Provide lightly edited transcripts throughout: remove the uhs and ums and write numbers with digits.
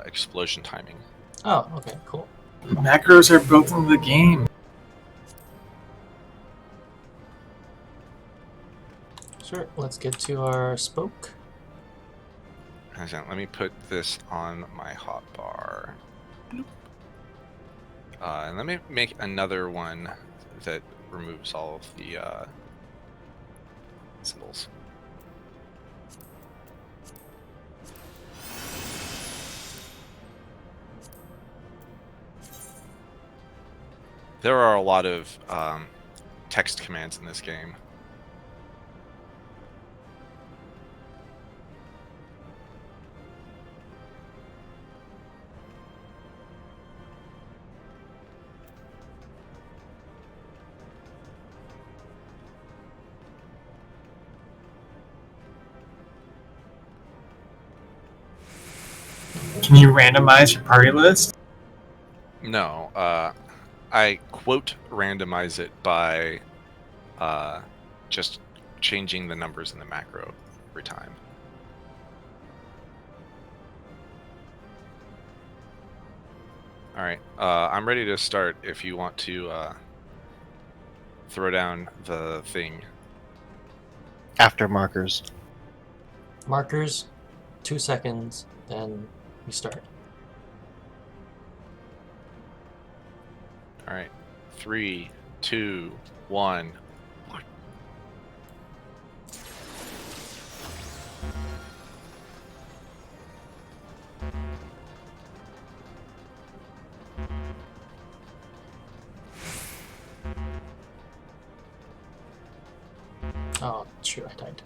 explosion timing. Oh, okay, cool. Macros are built into the game. Sure, let's get to our spoke. Let me put this on my hotbar. And let me make another one that removes all of the symbols. There are a lot of text commands in this game. Can you randomize your party list? No, I quote randomize it by just changing the numbers in the macro every time. All right, I'm ready to start if you want to throw down the thing. After markers. Markers, 2 seconds, then we start. All right, 3, 2, 1. Oh, shoot, I died.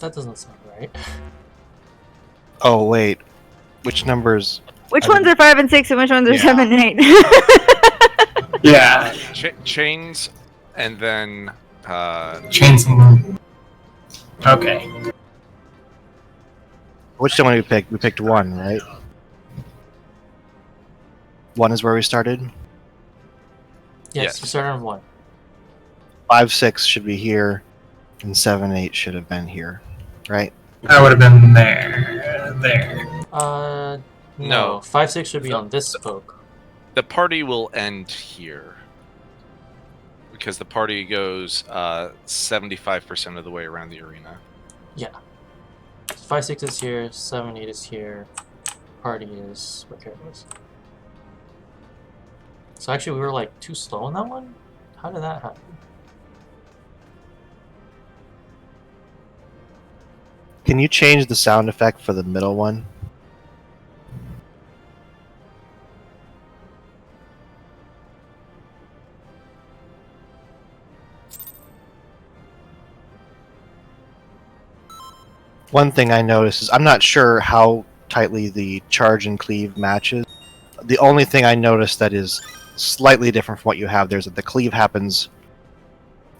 That doesn't sound right. Oh, wait. Which numbers? Which ones are 5 and 6 and which ones are Yeah. 7 and 8? Yeah. Chains, and then Chains and... Okay. Which one did we pick? We picked 1, right? 1 is where we started. Yes, we started on 1. 5, 6 should be here, and 7, 8 should have been here, right? That would have been there. There. No. 5, 6 should be on this spoke. the party will end here. Because the party goes 75% of the way around the arena. Yeah. 5, 6 is here, 7, 8 is here. Party is where it was. So actually we were like too slow on that one? How did that happen? Can you change the sound effect for the middle one? One thing I noticed is I'm not sure how tightly the charge and cleave matches. The only thing I noticed that is slightly different from what you have there is that the cleave happens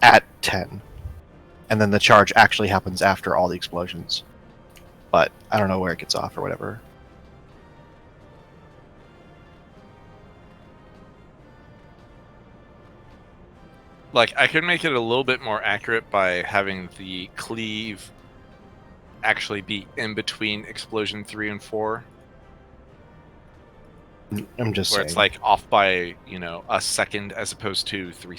at 10. And then the charge actually happens after all the explosions. But I don't know where it gets off or whatever. Like, I could make it a little bit more accurate by having the cleave actually be in between explosion 3 and 4. I'm just where saying. It's like off by, a second as opposed to 3,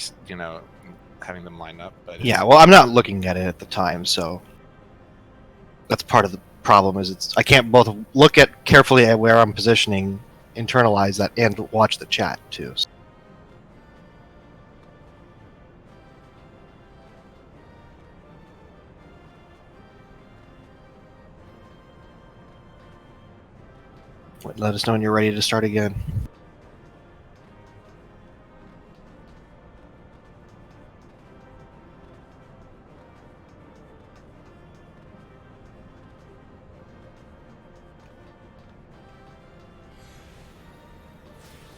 having them line up. But yeah, well, I'm not looking at it at the time, so that's part of the problem. Is I can't both look at carefully at where I'm positioning, internalize that, and watch the chat too. Let us know when you're ready to start again.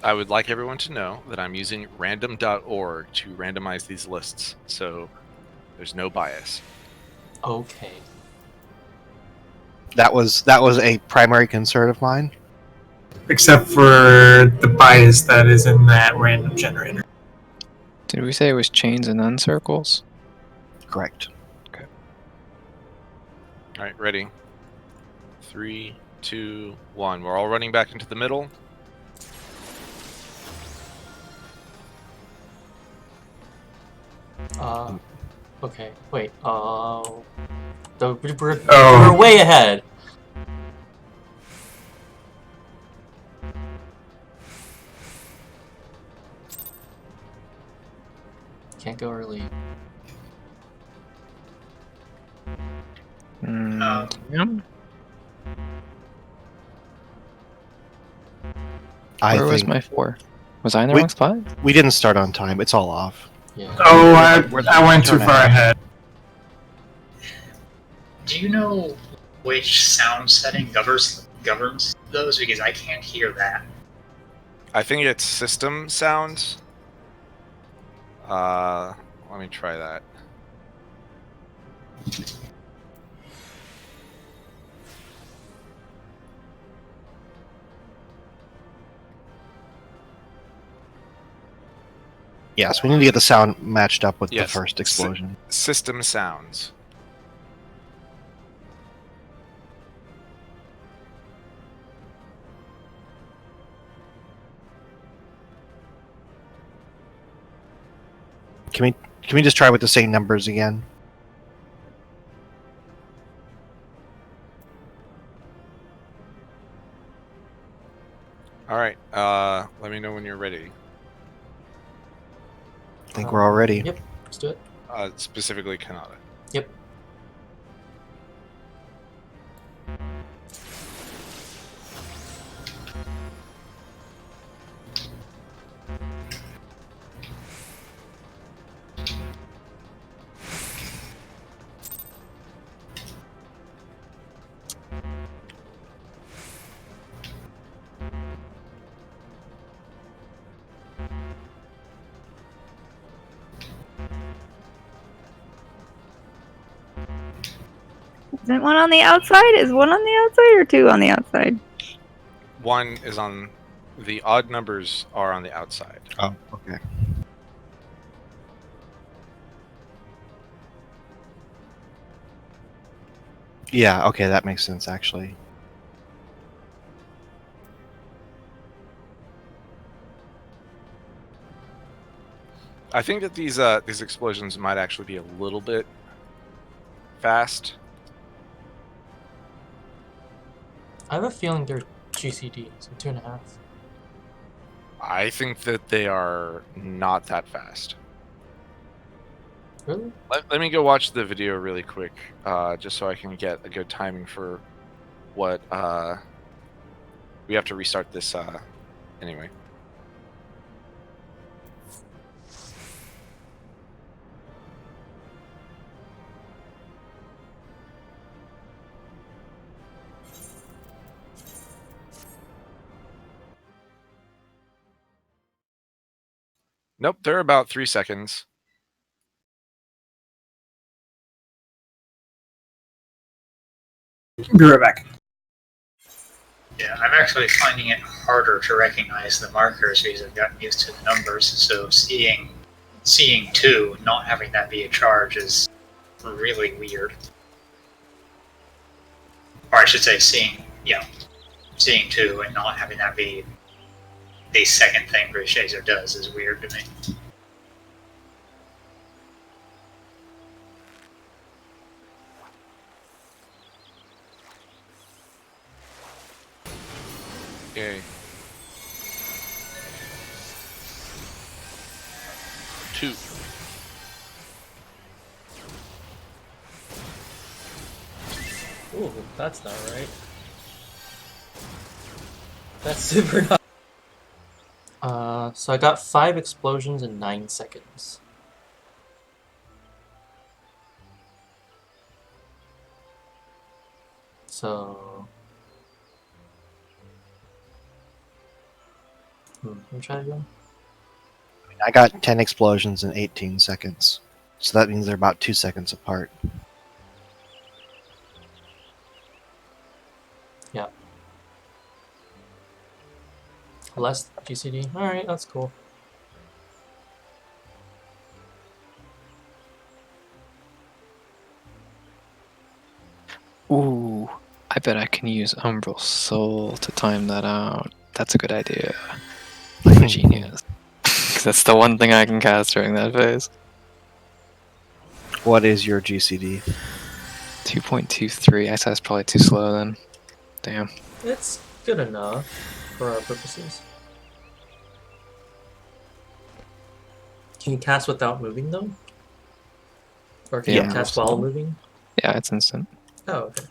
I would like everyone to know that I'm using random.org to randomize these lists, so there's no bias. Okay. That was a primary concern of mine. Except for the bias that is in that random generator. Did we say it was chains and then circles? Correct. All right, ready. 3, 2, 1. We're all running back into the middle. Okay. Wait. We're way ahead. Can't go early. Damn. I Where was think my 4? Was I in the We- wrong spot? we didn't start on time. It's all off. Yeah. Oh, We're I went too turn far ahead. Do you know which sound setting governs those? Because I can't hear that. I think it's system sounds. Let me try that. Yes, we need to get the sound matched up with Yes, the first explosion. System sounds. Can we just try with the same numbers again? All right. Let me know when you're ready. I think we're all ready. Yep. Let's do it. Specifically Kanata. Yep. Isn't one on the outside? Is one on the outside or two on the outside? 1 is on the odd numbers are on the outside. Oh, okay. Yeah, okay, that makes sense actually. I think that these explosions might actually be a little bit fast. I have a feeling they're GCD, so 2.5. I think that they are not that fast. Really? Let me go watch the video really quick, just so I can get a good timing for what we have to restart this anyway. Nope, they're about 3 seconds. Be right back. Yeah, I'm actually finding it harder to recognize the markers because I've gotten used to the numbers. So seeing 2, not having that be a charge is really weird. Or I should say, seeing 2 and not having that be the second thing Shazer does is weird to me. Okay. 2. Ooh, that's not right. That's super not. So I got 5 explosions in 9 seconds. So. Let me try again. I got 10 explosions in 18 seconds. So that means they're about 2 seconds apart. Yeah. Less GCD. Alright, that's cool. Ooh, I bet I can use Umbral Soul to time that out. That's a good idea. I'm a genius. 'Cause that's the one thing I can cast during that phase. What is your GCD? 2.23. I said it's probably too slow then. Damn. It's good enough for our purposes. Can you cast without moving though? Or can Yeah. you cast while moving? Yeah, it's instant. Oh, okay.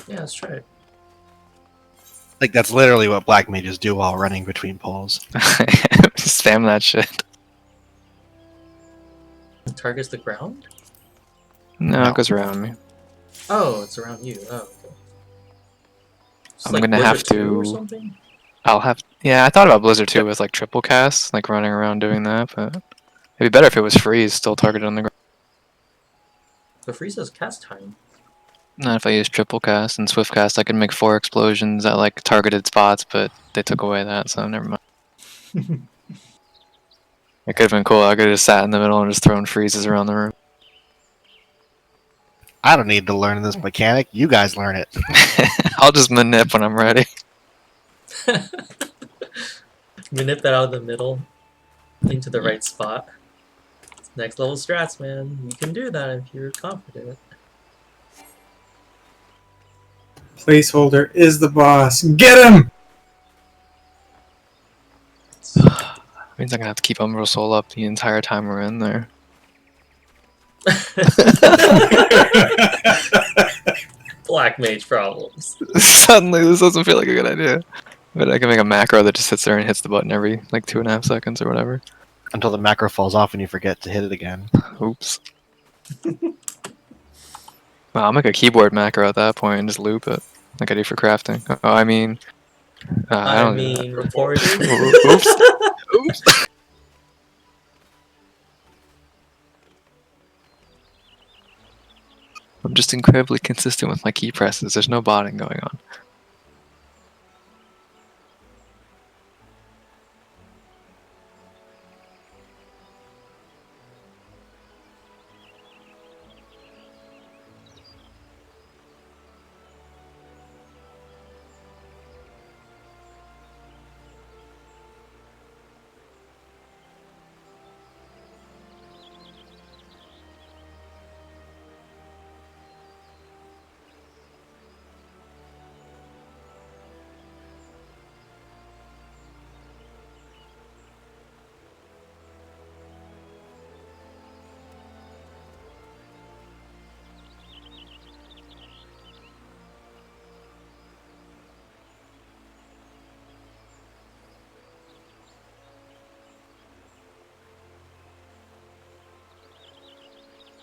Yeah, let's try it. Like that's literally what black mages do while running between poles. Spam that shit. It targets the ground? No, No. it goes around me. Oh, it's around you. Oh, okay. It's I'm like gonna Blizzard have 2 or to- something? I'll have. Yeah, I thought about Blizzard 2 with like triple casts, like running around doing that, but it'd be better if it was freeze, still targeted on the ground. The freeze has cast time. Not if I use triple cast and swift cast, I could make 4 explosions at like targeted spots, but they took away that, so never mind. It could have been cool. I could have just sat in the middle and just thrown freezes around the room. I don't need to learn this mechanic. You guys learn it. I'll just manip when I'm ready. Manip that out of the middle into the right spot. Next level strats, man. You can do that if you're confident. Placeholder is the boss. Get him! Means I'm gonna have to keep Umbral Soul up the entire time we're in there. Black mage problems. Suddenly, this doesn't feel like a good idea. But I can make a macro that just sits there and hits the button every like 2.5 seconds or whatever. Until the macro falls off and you forget to hit it again. Oops. Well, I'll make a keyboard macro at that point and just loop it, like I do for crafting. Oh, I mean, I I don't do mean, that. reported. Oops. Oops. I'm just incredibly consistent with my key presses. There's no botting going on.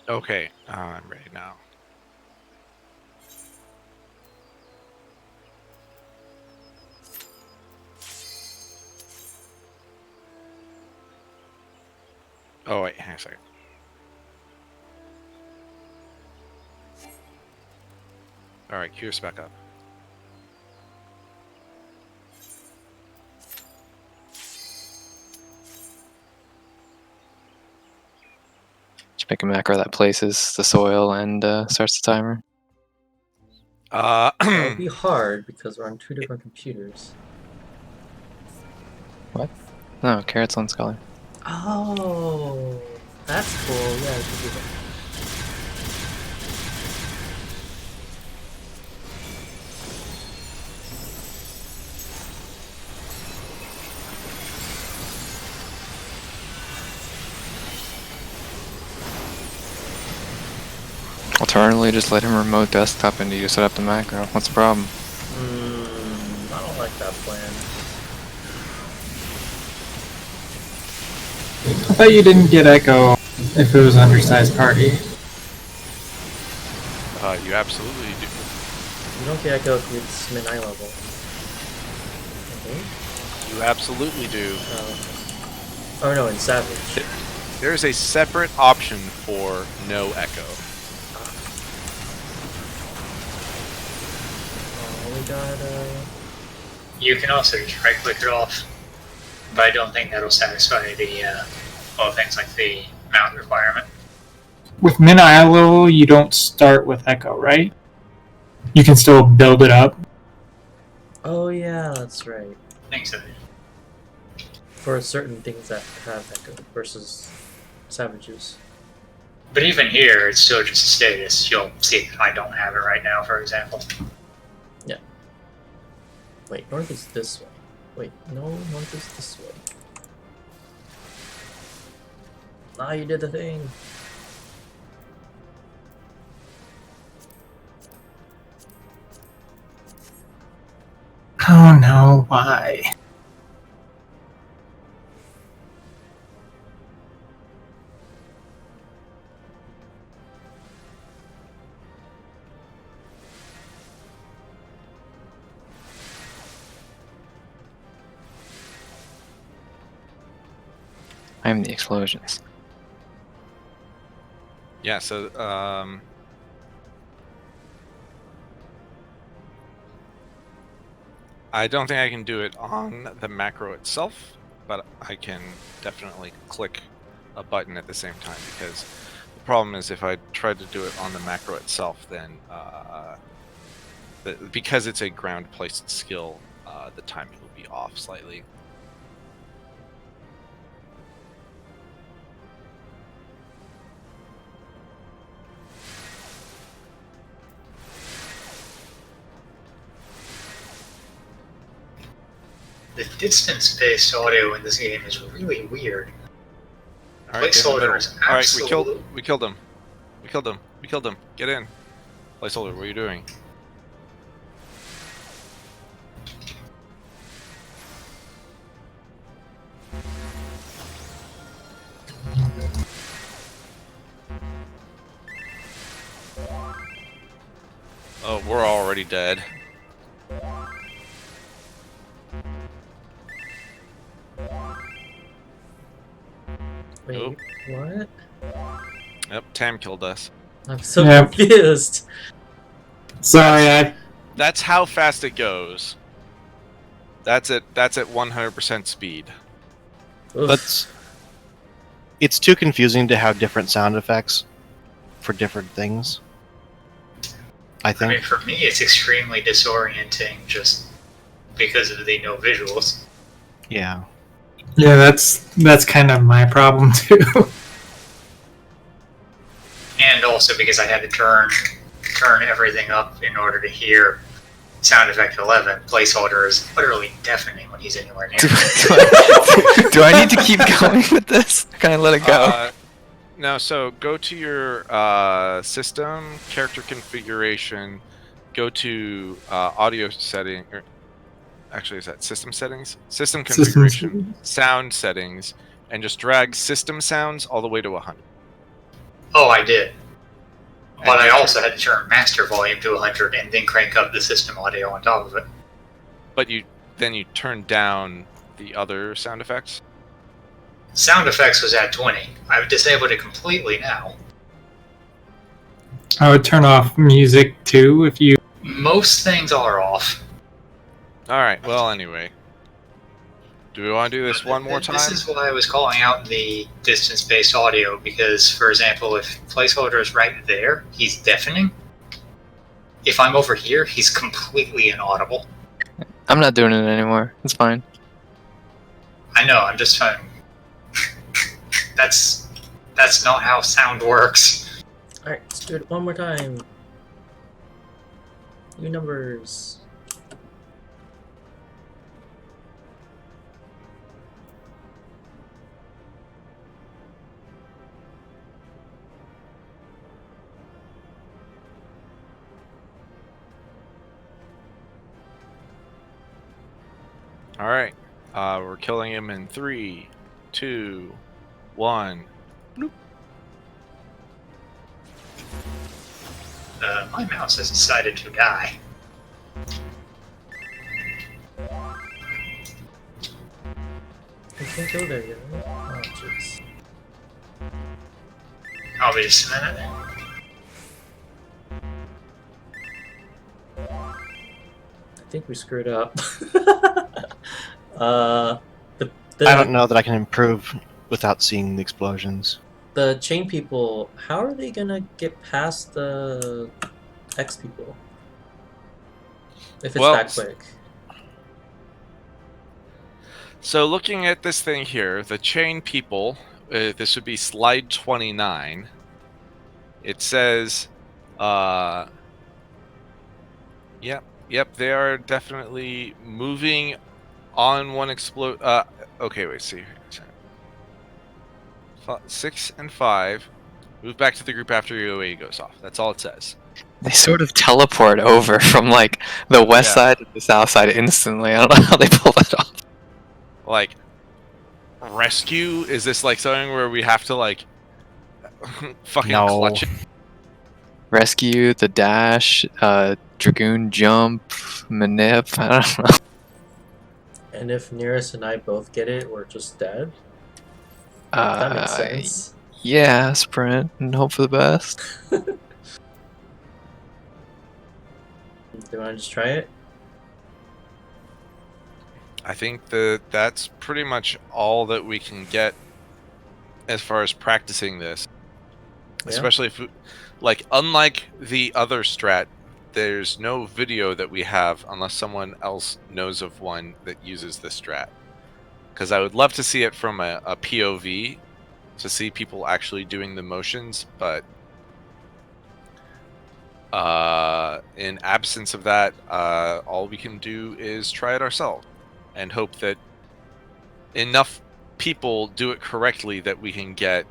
Okay, I'm ready now. Oh wait, hang on a second. All right, Q's back up. Just make a macro that places the soil and starts the timer. That would be hard because we're on 2 different computers. No, carrots on Scholar. Oh, that's cool. Yeah, I could do that. Alternatively, just let him remote desktop into you, set up the macro. What's the problem? I don't like that plan. I thought you didn't get Echo if it was an undersized party. You absolutely do. You don't get Echo if it's mid-eye level. Okay. You absolutely do. Oh no, in Savage. There is a separate option for no echo. Oh, we got You can also just right click it off, but I don't think that'll satisfy the, well, things like the mount requirement. with min eye level, you don't start with echo, right? You can still build it up. Oh yeah, that's right. I think so. For certain things that have echo versus savages. But even here, it's still just a status. You'll see that I don't have it right now, for example. Wait, north is this way. Wait, no, north is this way. Ah, you did the thing. Oh no, why? I'm the explosions. Yeah, so I don't think I can do it on the macro itself, but I can definitely click a button at the same time, because the problem is if I tried to do it on the macro itself, then because it's a ground placed skill, the timing will be off slightly. The distance-based audio in this game is really weird. All right, get in the middle. Placeholder is All right, absolute. we killed him. We killed him. Get in. Placeholder, what are you doing? Oh, we're already dead. Wait, Nope. what? Yep, Tam killed us. I'm so Yep. confused. Sorry, That's how fast it goes. That's at 100% speed. Oof. That's. It's too confusing to have different sound effects for different things. I I think. mean, for me, it's extremely disorienting just because of the no visuals. Yeah. yeah, that's kind of my problem too. And also because I had to turn everything up in order to hear sound effect 11. Placeholder is utterly deafening when he's anywhere near. Do I need to keep going with this? Can I let it go? No, so go to your system, character configuration, go to audio setting, or actually is that system settings? System configuration, sound settings, and just drag system sounds all the way to 100. Oh, I did. And But I you also turn- had to turn master volume to 100 and then crank up the system audio on top of it. But you turn down the other sound effects. Sound effects was at 20. I've disabled it completely now. I would turn off music too if you. Most things are off. All right. Well, anyway, do we want to do this one more time? This is why I was calling out the distance-based audio, because, for example, if placeholder is right there, he's deafening. If I'm over here, he's completely inaudible. I'm not doing it anymore. It's fine. I know, I'm just trying. That's not how sound works. Alright, let's do it one more time. New numbers. All right. We're killing him in 3, 2, 1. My mouse has decided to die. We can't go there yet. Oh, jeez. I'll be just a minute. I think we screwed up. the I don't know that I can improve without seeing the explosions. The chain people, how are they gonna get past the X people? If it's Well, that quick. So looking at this thing here, the chain people, this would be slide 29. It says, yep, they are definitely moving on one explode. Okay, wait, see. 6 and 5. Move back to the group after your OA goes off. That's all it says. They sort of teleport over from like the west Yeah. side to the south side instantly. I don't know how they pull that off. Like, rescue? Is this like something where we have to like fucking No. clutch it? Rescue, the dash, dragoon jump, manip. I don't know. And if Nearest and I both get it, we're just dead? That makes sense. Yeah, sprint and hope for the best. Do you want to just try it? I think that's pretty much all that we can get as far as practicing this. Yeah. Especially if, like, unlike the other strat, there's no video that we have unless someone else knows of one that uses this strat. Because I would love to see it from a POV to see people actually doing the motions, but in absence of that, all we can do is try it ourselves and hope that enough people do it correctly that we can get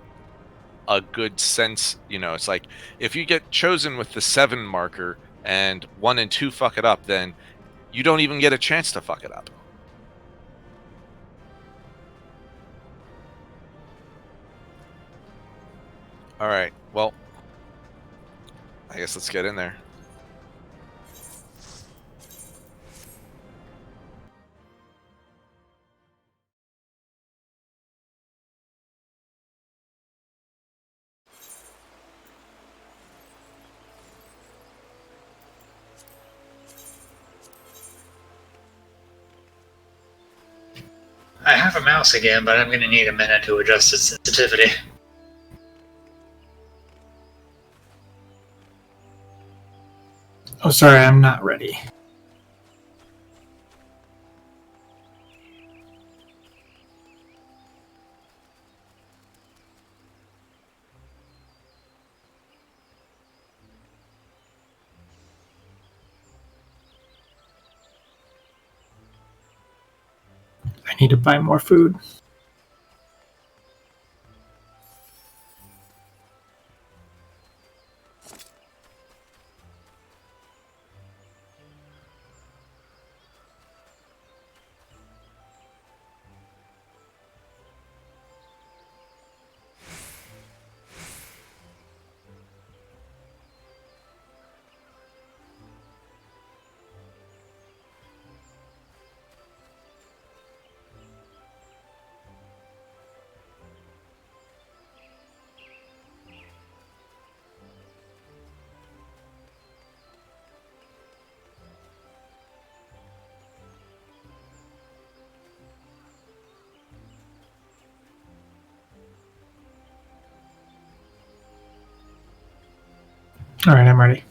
a good sense. You know, it's like if you get chosen with the 7 marker and 1 and 2 fuck it up, then you don't even get a chance to fuck it up. All right, well, I guess let's get in there. I have a mouse again, but I'm going to need a minute to adjust its sensitivity. Oh, sorry, I'm not ready. I need to buy more food. All right, I'm ready.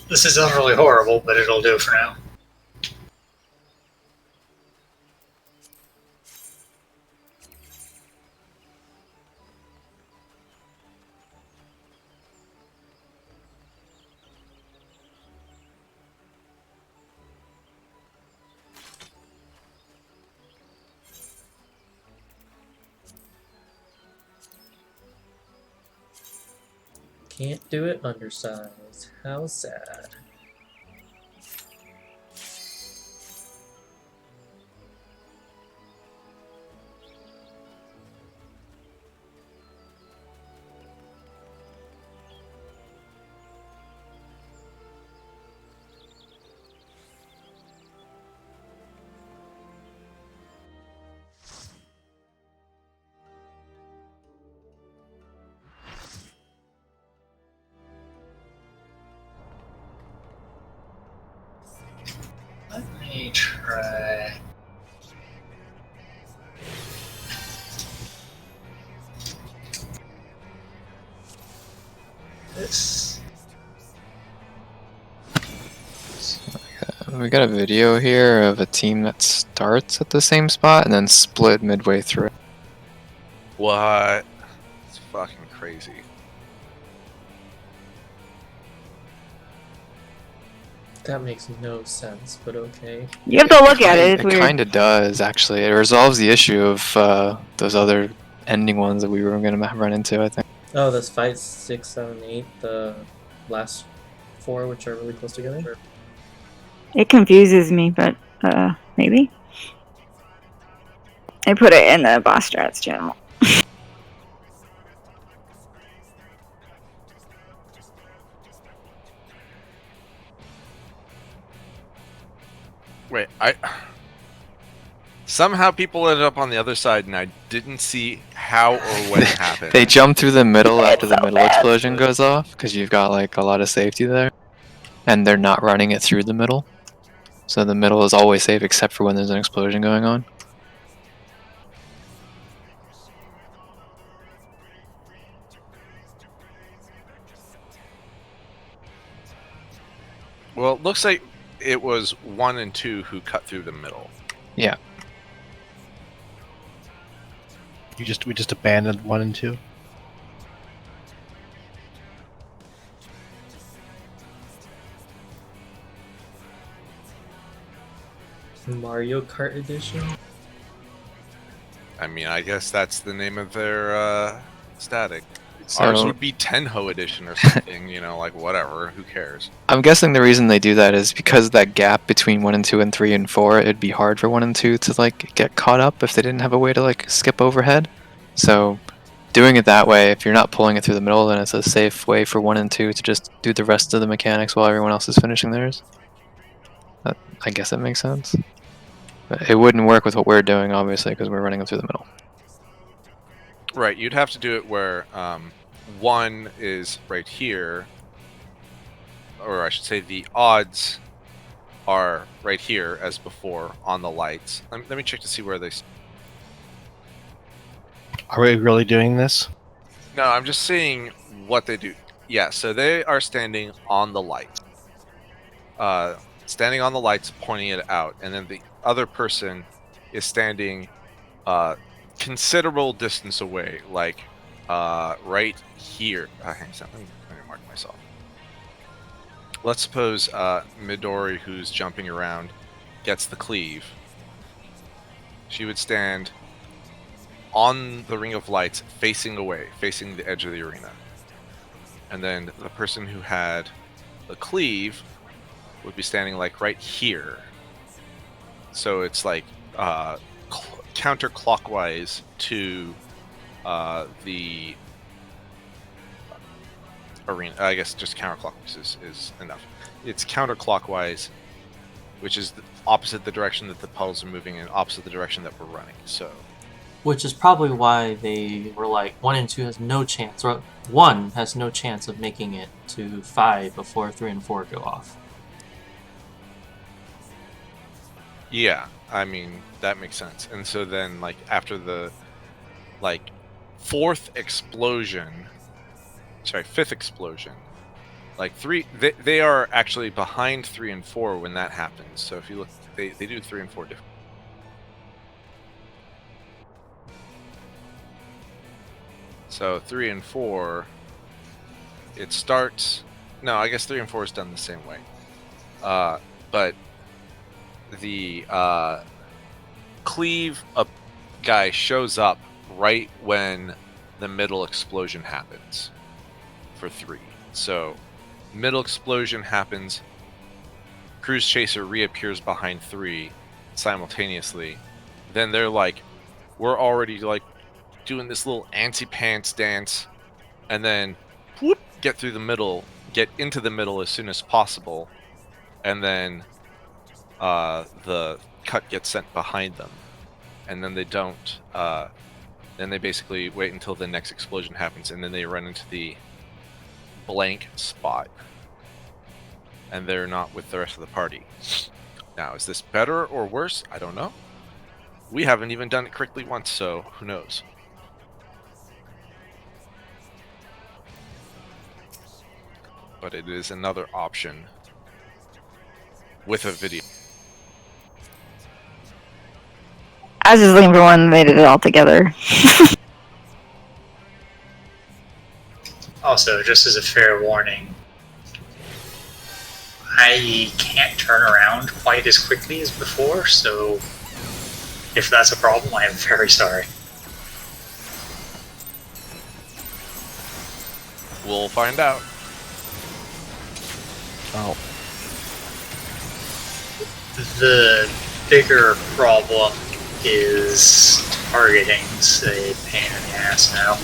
This is utterly horrible, but it'll do for now. Can't do it undersized. How sad. Let me try. This. We got a video here of a team that starts at the same spot and then split midway through. What? It's fucking crazy. That makes no sense, but okay. You have to look at it. It's It weird. kind of does, actually. It resolves the issue of those other ending ones that we were going to run into, I think. Oh, that's 5, 6, 7, 8. The last 4, which are really close together. It confuses me, but maybe. I put it in the boss strats channel. Wait, somehow people ended up on the other side, and I didn't see how or when it happened. They jump through the middle after the so middle bad. explosion goes off, because you've got like a lot of safety there. And they're not running it through the middle. So the middle is always safe except for when there's an explosion going on. Well, it looks like it was 1 and 2 who cut through the middle. Yeah. We just abandoned 1 and 2. Mario Kart Edition? I mean, I guess that's the name of their static. So Ours would be Tenho edition or something, you know, like whatever, who cares? I'm guessing the reason they do that is because that gap between 1 and 2 and 3 and 4, it'd be hard for 1 and 2 to like get caught up if they didn't have a way to like skip overhead. So doing it that way, if you're not pulling it through the middle, then it's a safe way for 1 and 2 to just do the rest of the mechanics while everyone else is finishing theirs. I guess that makes sense. But it wouldn't work with what we're doing, obviously, because we're running them through the middle. Right, you'd have to do it where 1 is right here, or I should say the odds are right here as before on the lights. Let me check to see where they... Are we really doing this? No, I'm just seeing what they do. Yeah, so they are standing on the light. Standing on the lights, pointing it out, and then the other person is standing considerable distance away, like right here. Hang on, let me mark myself. Let's suppose Midori, who's jumping around, gets the cleave. She would stand on the ring of lights, facing away, facing the edge of the arena. And then the person who had the cleave would be standing like right here. So it's like counterclockwise to the arena. I guess just counterclockwise is enough. It's counterclockwise, which is opposite the direction that the puddles are moving in, opposite the direction that we're running. So, Which is probably why they were like 1 and 2 has no chance, or 1 has no chance of making it to 5 before 3 and 4 go off. yeah, I mean, that makes sense. And so then, like, after the, like, fifth explosion, Like 3, they are actually behind 3 and 4 when that happens. So if you look, they do 3 and 4 different. So 3 and 4, it starts. No, I guess 3 and 4 is done the same way. But the cleave up guy shows up right when the middle explosion happens for 3. So middle explosion happens, Cruise Chaser reappears behind 3 simultaneously. Then they're like, we're already like doing this little anti-pants dance, and then whoop, get into the middle as soon as possible, and then the cut gets sent behind them, and then they don't. Then they basically wait until the next explosion happens, and then they run into the blank spot, and they're not with the rest of the party. Now, is this better or worse? I don't know. We haven't even done it correctly once, so who knows? But it is another option with a video. I was just looking for one that made it all together. Also, just as a fair warning, I can't turn around quite as quickly as before, so if that's a problem, I am very sorry. We'll find out. Oh, The bigger problem is targeting's a pain in the ass now.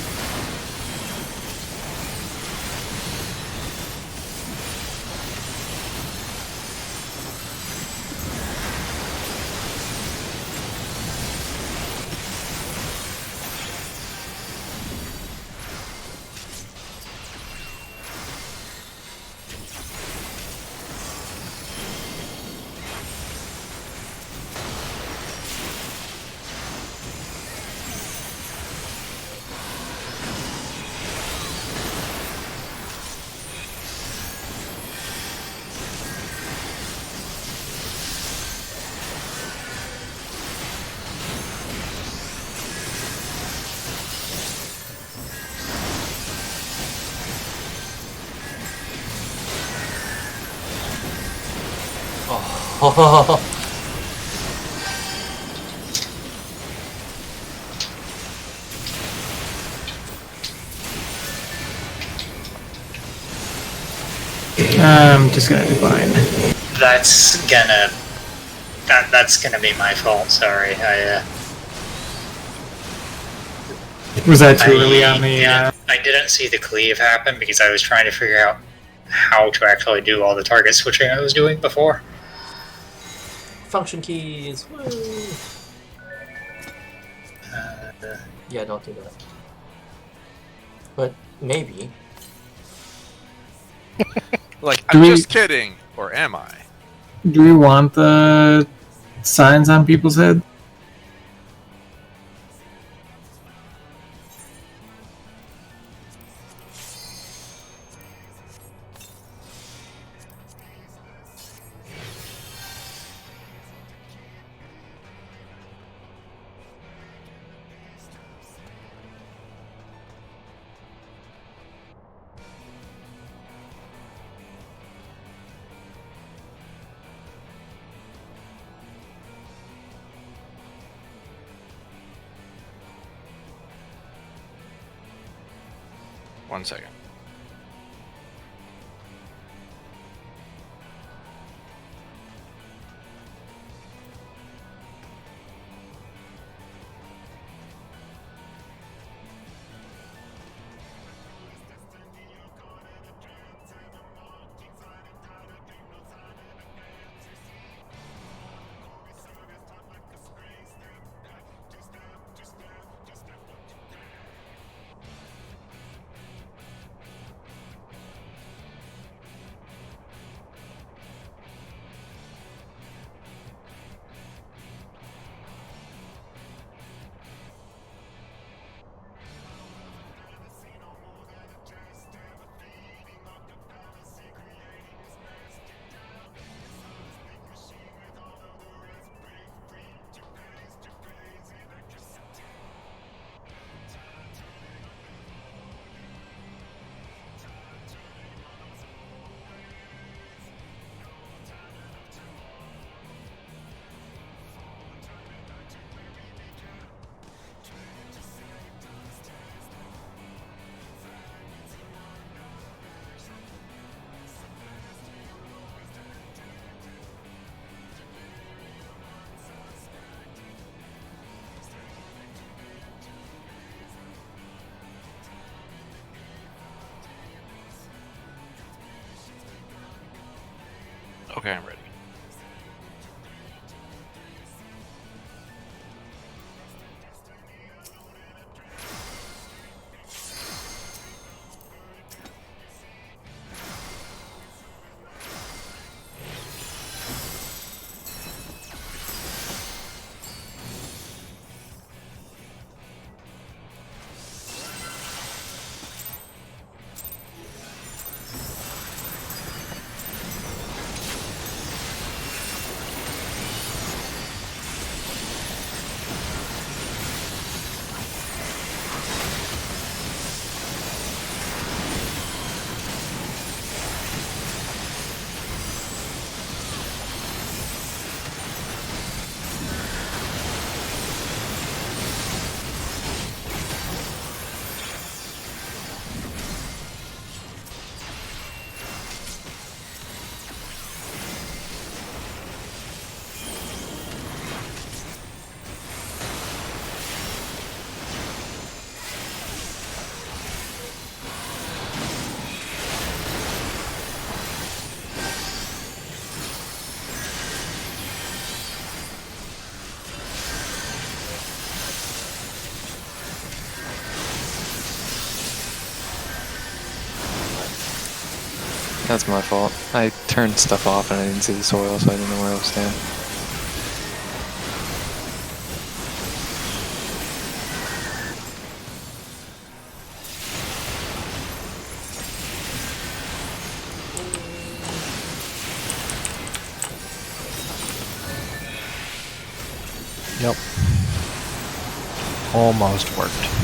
Oh. I'm just gonna decline. That's gonna be my fault. Sorry, Was that too early on the? I didn't see the cleave happen because I was trying to figure out how to actually do all the target switching I was doing before. Function keys. Woo. Yeah, don't do that. But maybe. Like, Do I'm we- just kidding, or am I? Do we want the signs on people's head? One second. Okay, I'm ready. That's my fault. I turned stuff off and I didn't see the soil, so I didn't know where I was standing. Yep. Almost worked.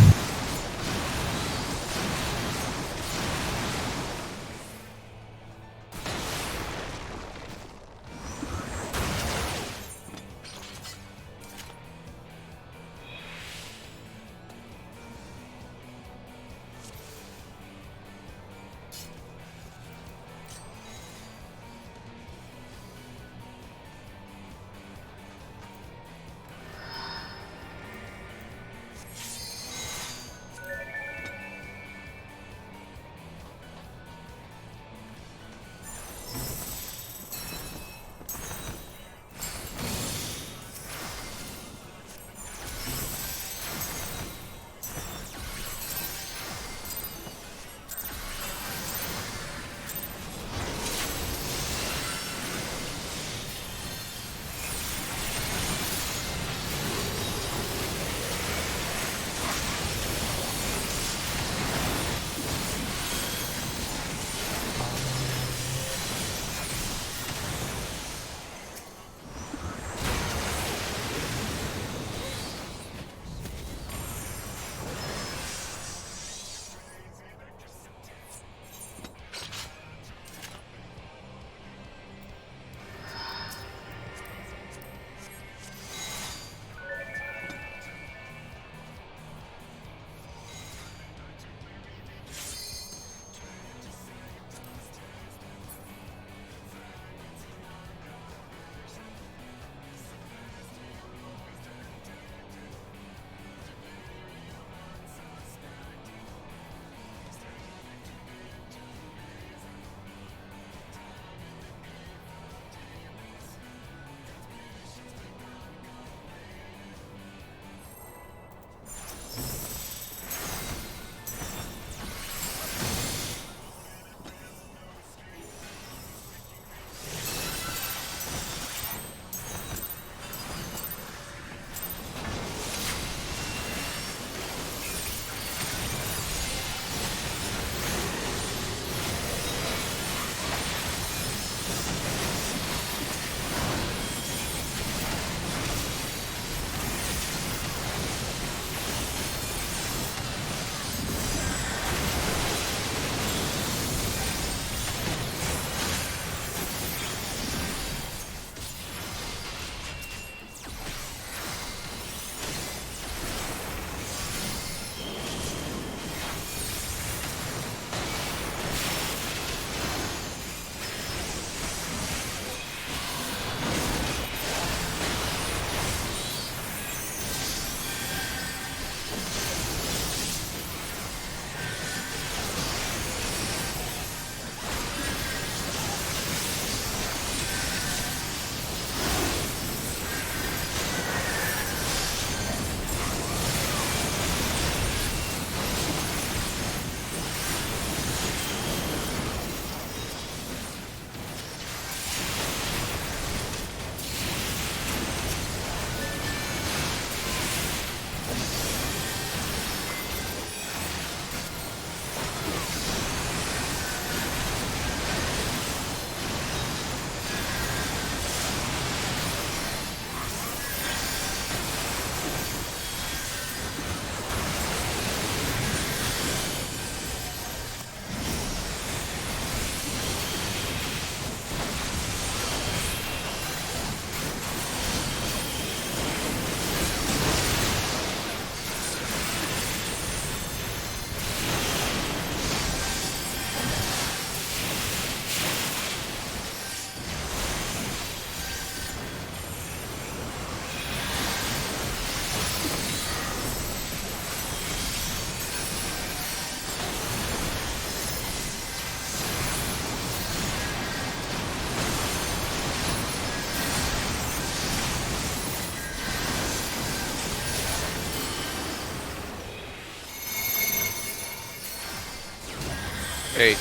Hey,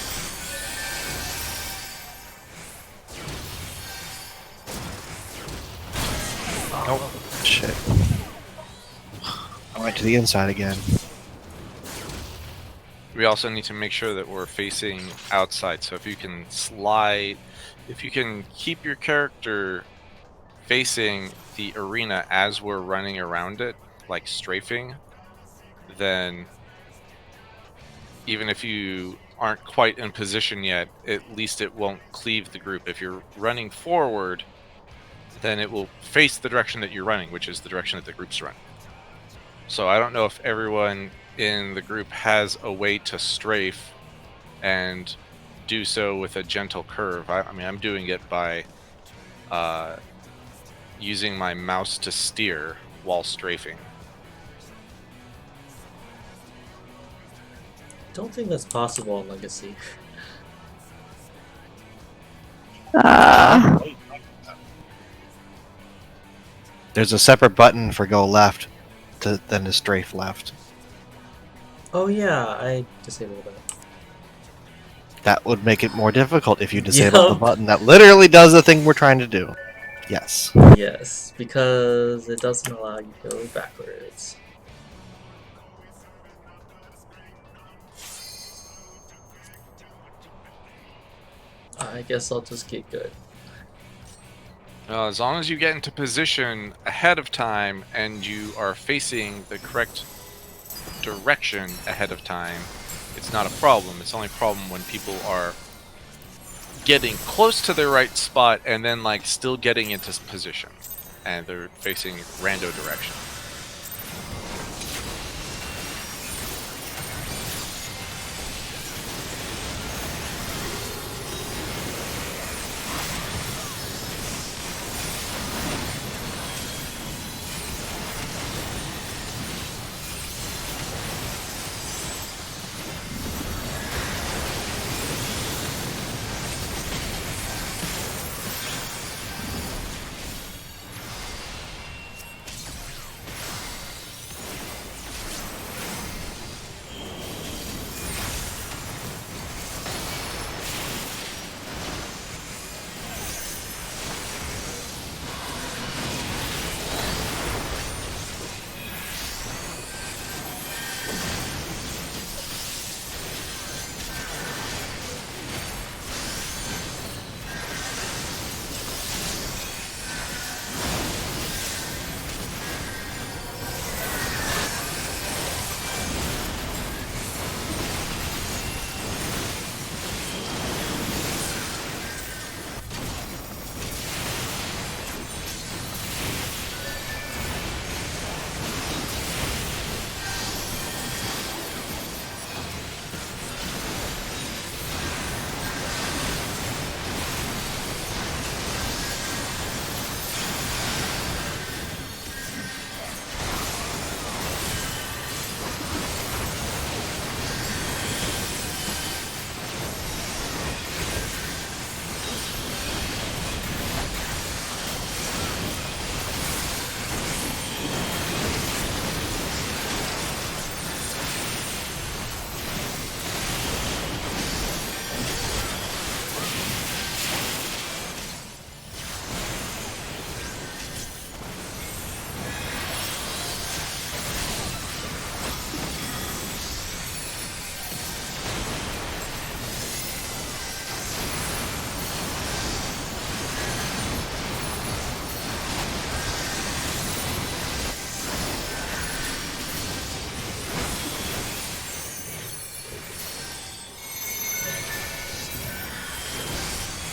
Nope. Shit. I went to the inside again. we also need to make sure that we're facing outside. So if you can slide, if you can keep your character facing the arena as we're running around it, like strafing, then even if you aren't quite in position yet, at least it won't cleave the group. If you're running forward, then it will face the direction that you're running, which is the direction that the group's running. So I don't know if everyone in the group has a way to strafe and do so with a gentle curve. I mean, I'm doing it by using my mouse to steer while strafing. Don't think that's possible on Legacy. There's a separate button for go left than to strafe left. Oh yeah, I disabled that. That would make it more difficult if you disable the Yup. button that literally does the thing we're trying to do. Yes. Yes, because it doesn't allow you to go backwards. I guess I'll just get good. As long as you get into position ahead of time and you are facing the correct direction ahead of time, it's not a problem. It's only a problem when people are getting close to the right spot and then like still getting into position and they're facing rando direction.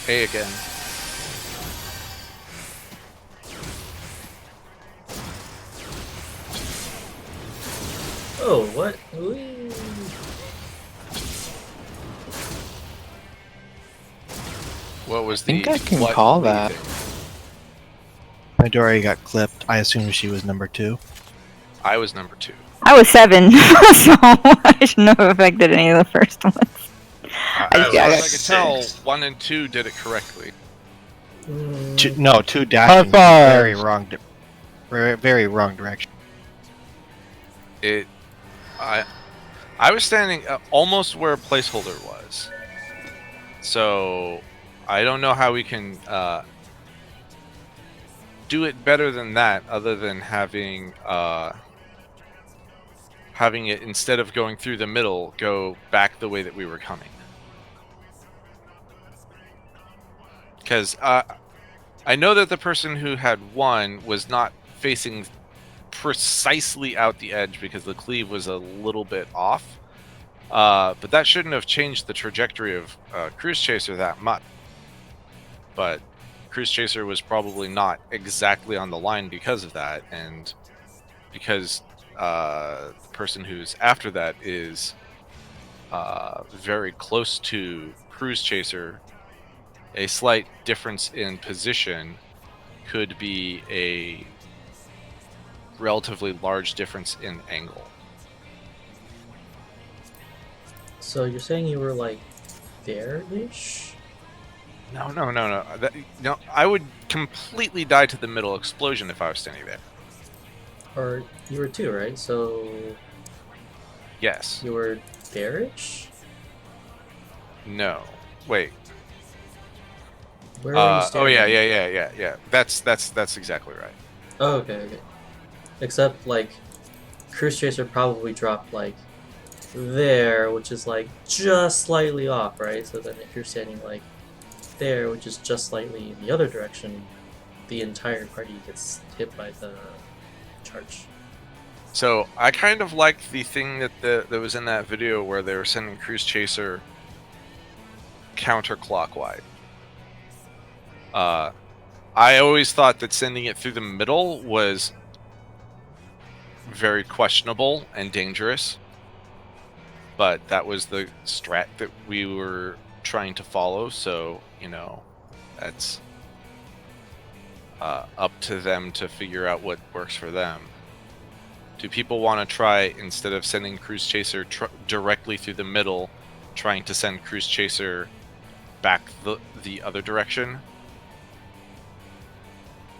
A again. Oh, what? Whee. What was I think the I can what call were you that. thinking? Midori got clipped. I assumed she was number 2. I was number 2. I was 7, so I shouldn't have affected any of the first ones. As yeah, far I as got I could tell, 6. 1 and 2 did it correctly. Mm, 2 dashing. High five! Very wrong. Very wrong direction. It, I, I was standing almost where a placeholder was. So I don't know how we can do it better than that, other than having it, instead of going through the middle, go back the way that we were coming. Because I know that the person who had won was not facing precisely out the edge because the cleave was a little bit off. But that shouldn't have changed the trajectory of Cruise Chaser that much. But Cruise Chaser was probably not exactly on the line because of that, and because the person who's after that is very close to Cruise Chaser, a slight difference in position could be a relatively large difference in angle. So you're saying you were like there-ish? No. No, I would completely die to the middle explosion if I was standing there. Or you were too, right? So Yes. you were there-ish? No. Wait. Where were you standing? Oh yeah. That's exactly right. Oh, okay. Except like Cruise Chaser probably dropped like there, which is like just slightly off, right? So then if you're standing like there, which is just slightly in the other direction, the entire party gets hit by the charge. So I kind of liked the thing that was in that video where they were sending Cruise Chaser counterclockwise. I always thought that sending it through the middle was very questionable and dangerous, but that was the strat that we were trying to follow, so, you know, that's up to them to figure out what works for them. Do people want to try, instead of sending Cruise Chaser directly through the middle, trying to send Cruise Chaser back the other direction?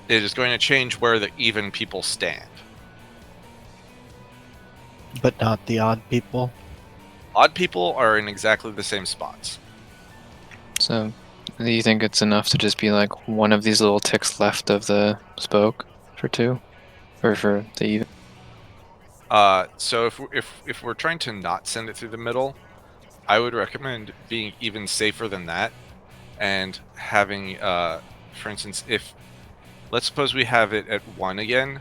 It is going to change where the even people stand. But not the odd people. Odd people are in exactly the same spots. So, do you think it's enough to just be like one of these little ticks left of the spoke for 2? Or for the even? So if we're trying to not send it through the middle, I would recommend being even safer than that, and having, for instance, let's suppose we have it at 1 again,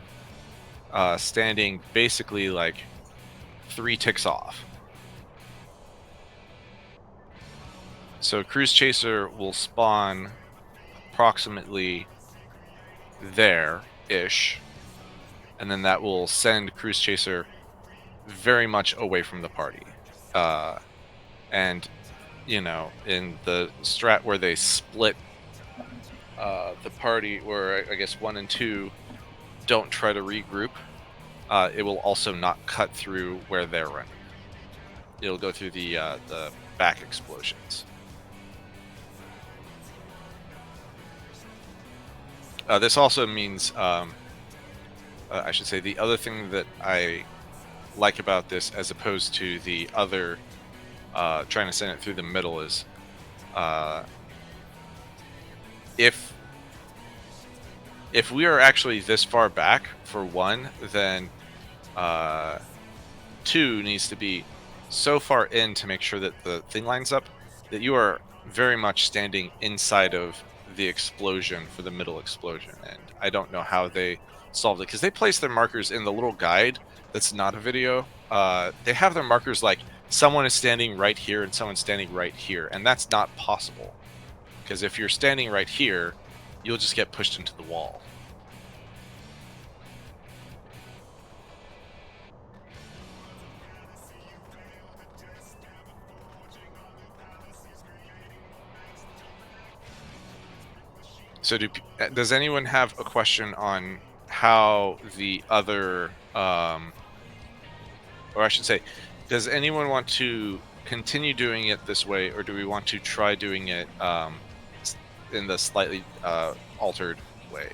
standing basically like 3 ticks off. So Cruise Chaser will spawn approximately there-ish, and then that will send Cruise Chaser very much away from the party. And, you know, in the strat where they split the party, where I guess 1 and 2 don't try to regroup, it will also not cut through where they're running. It'll go through the back explosions. This also means, I should say, the other thing that I like about this, as opposed to the other trying to send it through the middle, is if we are actually this far back for 1, then 2 needs to be so far in to make sure that the thing lines up that you are very much standing inside of the explosion for the middle explosion. And I don't know how they solved it, because they place their markers in the little guide that's not a video. They have their markers like someone is standing right here and someone's standing right here, and that's not possible, because if you're standing right here, you'll just get pushed into the wall. So does anyone have a question on how the other, or I should say, does anyone want to continue doing it this way, or do we want to try doing it in the slightly altered way?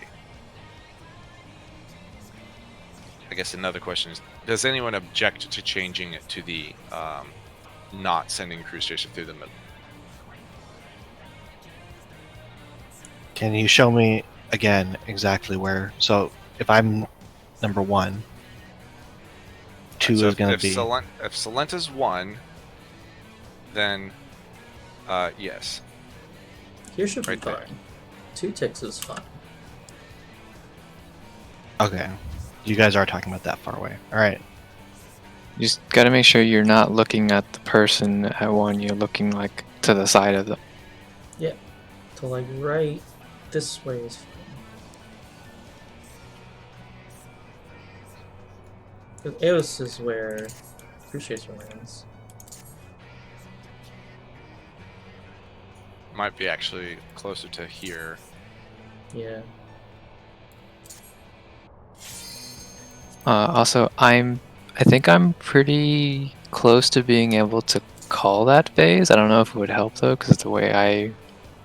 I guess another question is, Does anyone object to changing it to the not sending cruise chaser through the middle? Can you show me again exactly where? So if I'm number 1, 2 So is going to if be. If Salenta's 1, then yes. Here should be Right there. fine. 2 ticks is fine. Okay. You guys are talking about that far away. All right. You just gotta make sure you're not looking at the person at 1. You're looking like to the side of them. Yeah. So like right this way is fine. Because Eos is where Cruise Chaser lands. Might be actually closer to here. Yeah. Also, I think I'm pretty close to being able to call that phase. I don't know if it would help though, because the way I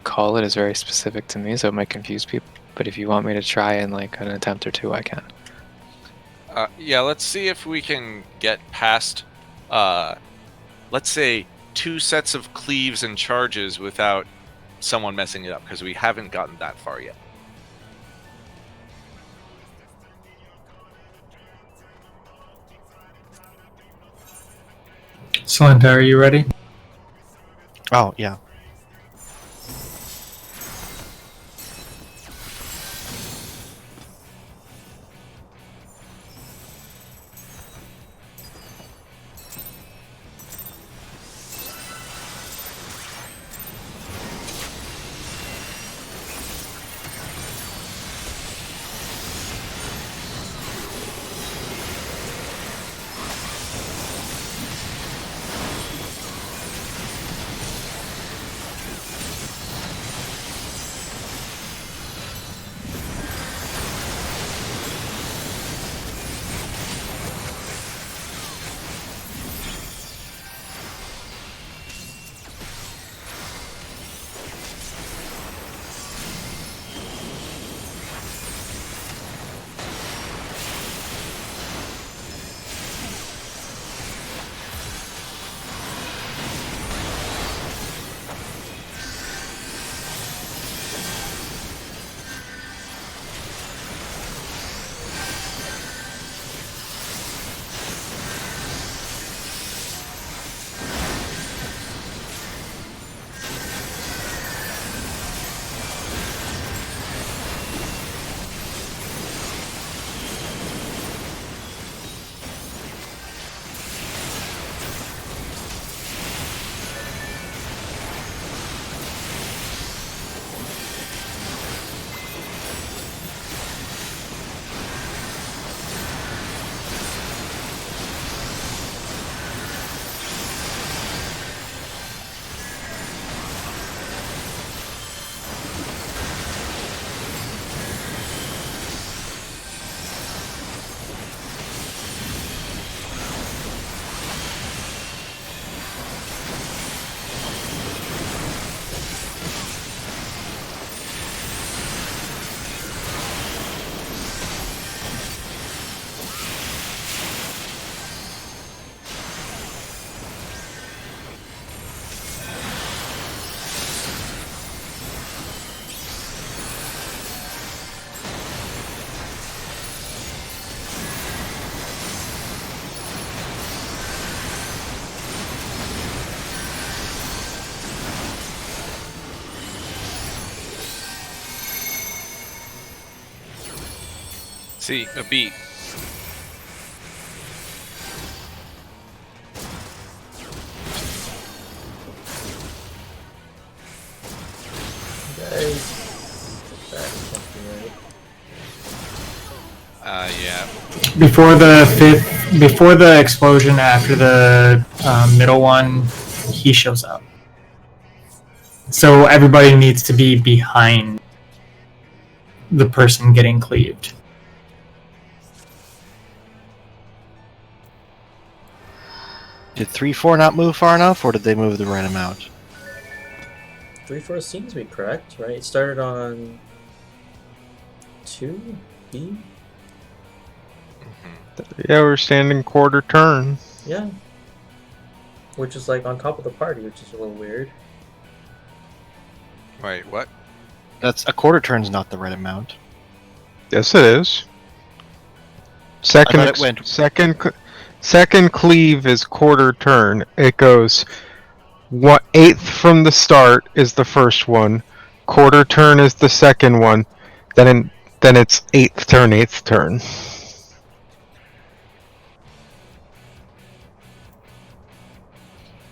call it is very specific to me, so it might confuse people. But if you want me to try in like an attempt or 2, I can. Yeah, let's see if we can get past, let's say, 2 sets of cleaves and charges without someone messing it up, because we haven't gotten that far yet. Salenta, are you ready? Oh, yeah. See, a beat. Guys, that can't be right. Yeah. Before the explosion, after the middle one, he shows up. So everybody needs to be behind the person getting cleaved. Did 3-4 not move far enough, or did they move the right amount? 3-4 seems to be correct, right? It started on 2B? Yeah, we're standing quarter turn. Yeah. Which is like on top of the party, which is a little weird. Wait, what? That's a quarter turn's not the right amount. Yes, it is. thought it went- Second cleave is quarter turn. It goes 1/8 from the start is the first one. Quarter turn is the second one. Then it's eighth turn.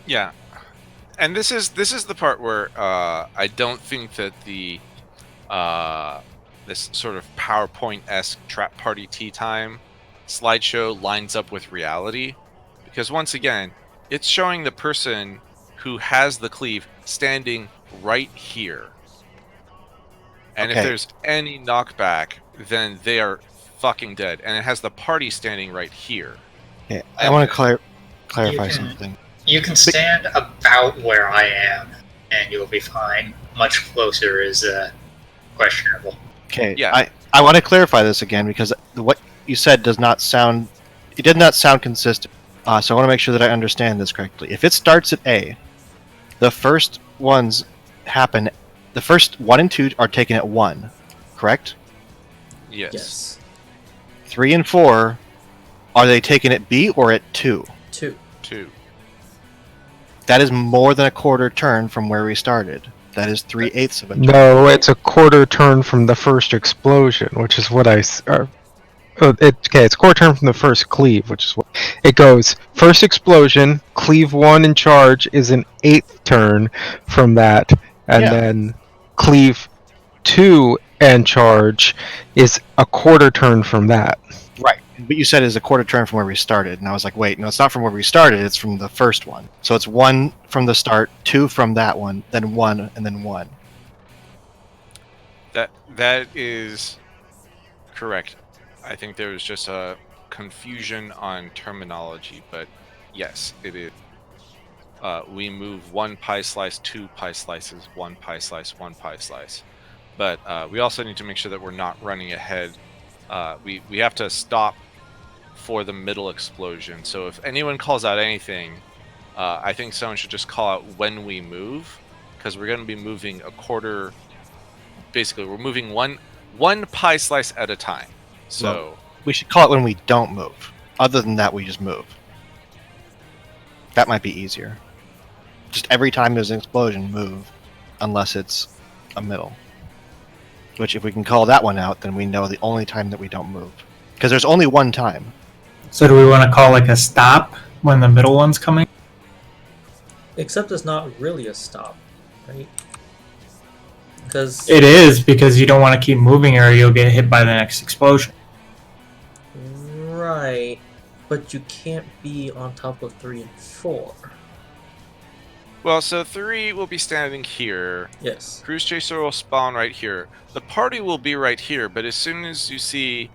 Yeah, and this is the part where I don't think that the this sort of PowerPoint-esque trap party tea time slideshow lines up with reality, because once again, it's showing the person who has the cleave standing right here, and if Okay. there's any knockback, then they are fucking dead, and it has the party standing right here. Okay, I want to clarify You can- something. You can stand about where I am, and you'll be fine. Much closer is questionable. Okay, Yeah. I want to clarify this again because what you said does not sound. It did not sound consistent. So I want to make sure that I understand this correctly. If it starts at A, the first ones happen. The first 1 and 2 are taken at 1, correct? Yes. Yes. 3 and 4, are they taken at B or at 2? 2. 2. That is more than a quarter turn from where we started. That is 3/8 of a turn. No, it's a quarter turn from the first explosion, which is what it's quarter turn from the first cleave, which is what it goes. First explosion, cleave 1 in charge is an 8th turn from that, and Yeah. then cleave 2 and charge is a quarter turn from that. Right. But you said it's a quarter turn from where we started, and I was like, wait, no, it's not from where we started, it's from the first one. So it's 1 from the start, 2 from that one, then 1, and then 1. That is correct. I think there was just a confusion on terminology, but yes, it is. We move 1 pie slice, 2 pie slices, 1 pie slice, 1 pie slice. But we also need to make sure that we're not running ahead. We have to stop for the middle explosion. So if anyone calls out anything, I think someone should just call out when we move, because we're going to be moving a quarter. Basically, we're moving one pie slice at a time. So Well, we should call it when we don't move. Other than that, we just move. That might be easier. Just every time there's an explosion, move, unless it's a middle. Which, if we can call that one out, then we know the only time that we don't move. Because there's only one time. So do we want to call like a stop when the middle one's coming? Except it's not really a stop, right? Because It is, because you don't want to keep moving or you'll get hit by the next explosion. right, but you can't be on top of 3 and 4. well, so 3 will be standing here. Yes. Cruise Chaser will spawn right here. The party will be right here, but as soon as you see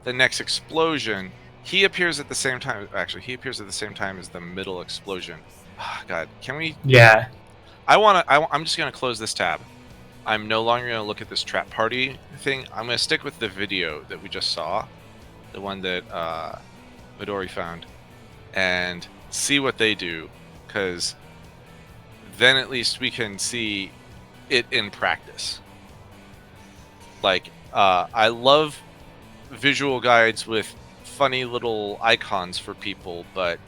the next explosion, he appears at the same time. Actually, he appears at the same time as the middle explosion. God, can we? Yeah. I'm just gonna close this tab. I'm no longer gonna look at this trap party thing. I'm gonna stick with the video that we just saw, the one that Midori found, and see what they do, because then at least we can see it in practice. Like, I love visual guides with funny little icons for people, but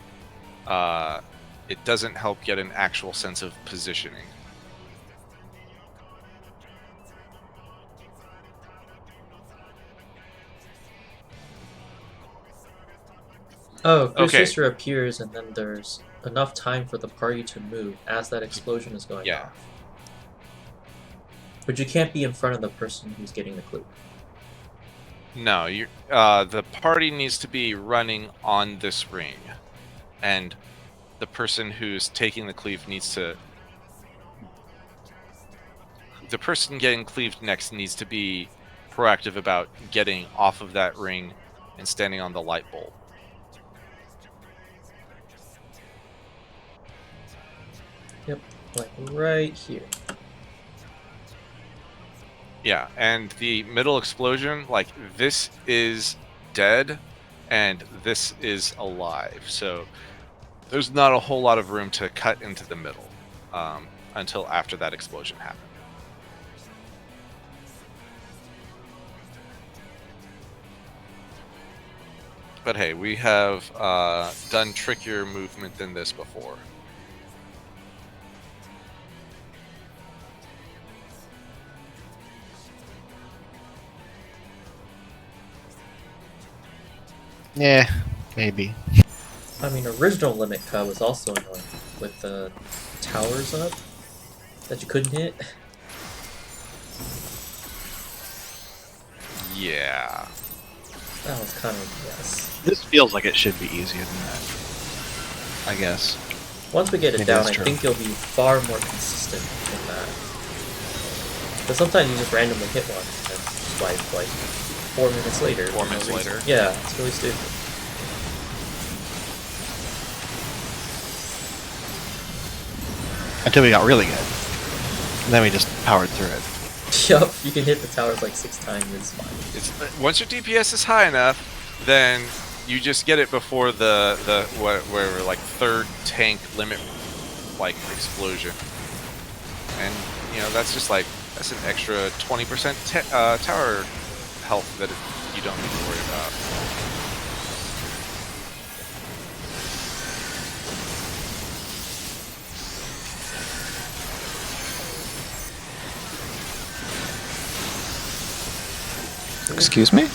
it doesn't help get an actual sense of positioning. Oh, Cruise Okay. Chaser appears, and then there's enough time for the party to move as that explosion is going Yeah. off. But you can't be in front of the person who's getting the clue. No, the party needs to be running on this ring, and the person who's taking the cleave needs to. The person getting cleaved next needs to be proactive about getting off of that ring and standing on the light bulb. Yep, like right here. Yeah, and the middle explosion, like, this is dead, and this is alive. So there's not a whole lot of room to cut into the middle until after that explosion happened. But hey, we have done trickier movement than this before. Yeah, maybe. I mean, original limit cut was also annoying with the towers up that you couldn't hit. Yeah. That was kind of yes. This feels like it should be easier than that. I guess. Once we get it Maybe down, that's I true. think you'll be far more consistent in that. But sometimes you just randomly hit one and then swipe like 4 minutes later. 4 for no minutes reason. later. Yeah, it's really stupid. Until we got really good. And then we just powered through it. Yup, you can hit the towers like 6 times, it's fine. It's once your DPS is high enough, then you just get it before the where like third tank limit like explosion, and you know that's just like that's an extra 20% tower health that you don't need to worry about. Excuse me? Weird.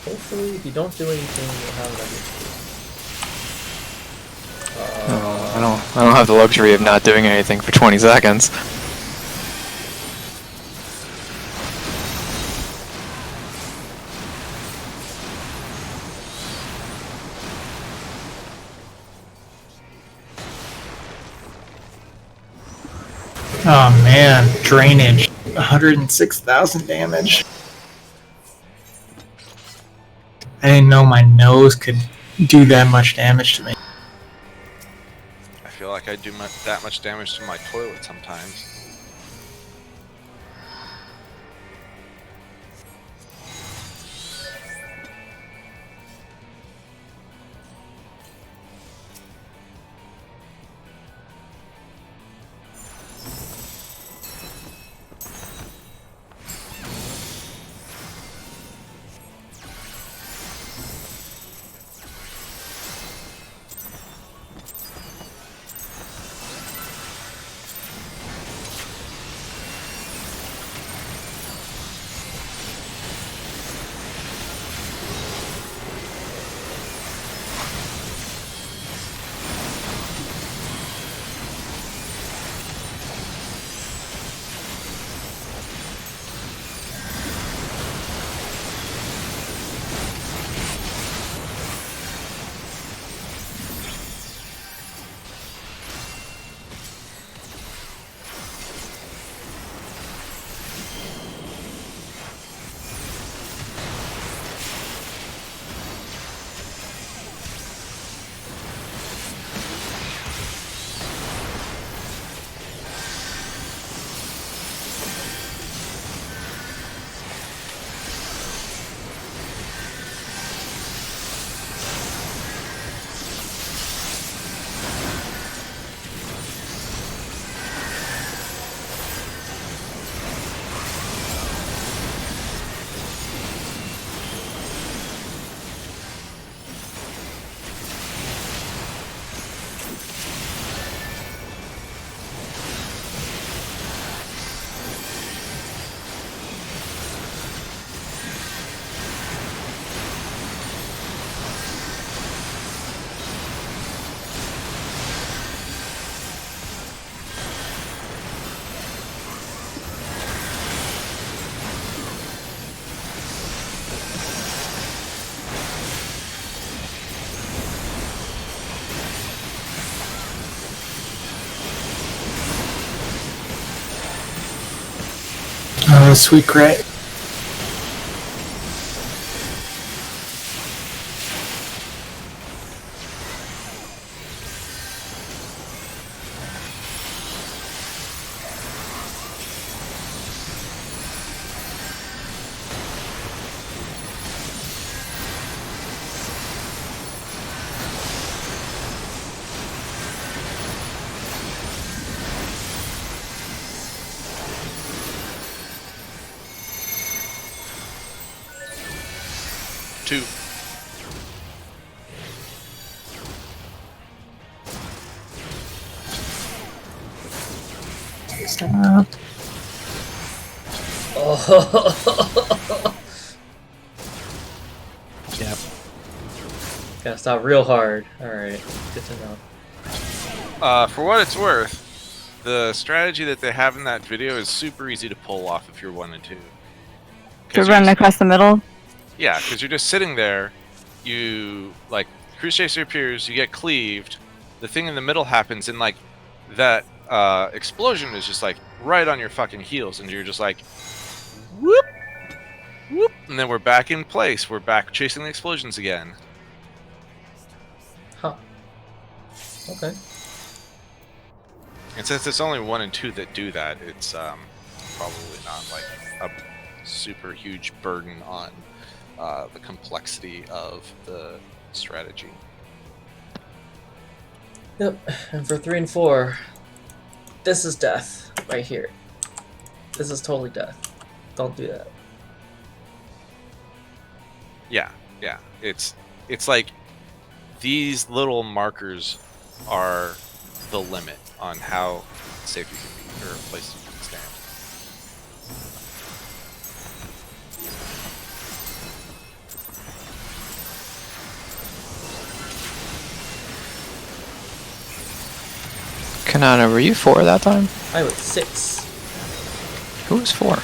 Hopefully, if you don't do anything, you'll have I don't have the luxury of not doing anything for 20 seconds. Oh man, drainage. 106,000 damage. I didn't know my nose could do that much damage to me. I feel like I do that much damage to my toilet sometimes. Oh, sweet crit. 2. Stop. Oh. Yep. Gotta stop real hard. Alright, good to know. For what it's worth, the strategy that they have in that video is super easy to pull off if you're 1 and 2. To run across the middle. Yeah, because you're just sitting there. You like Cruise Chaser appears, you get cleaved. The thing in the middle happens, and like that explosion is just like right on your fucking heels, and you're just like, whoop, whoop, and then we're back in place. We're back chasing the explosions again. Huh. Okay. And since it's only 1 and 2 that do that, it's probably not like a super huge burden on the complexity of the strategy. Yep, and for 3 and 4, this is death right here. This is totally death. Don't do that. Yeah. It's like these little markers are the limit on how safe you can be, or places you can stand. Kanana, were you 4 that time? I was 6. Who was 4?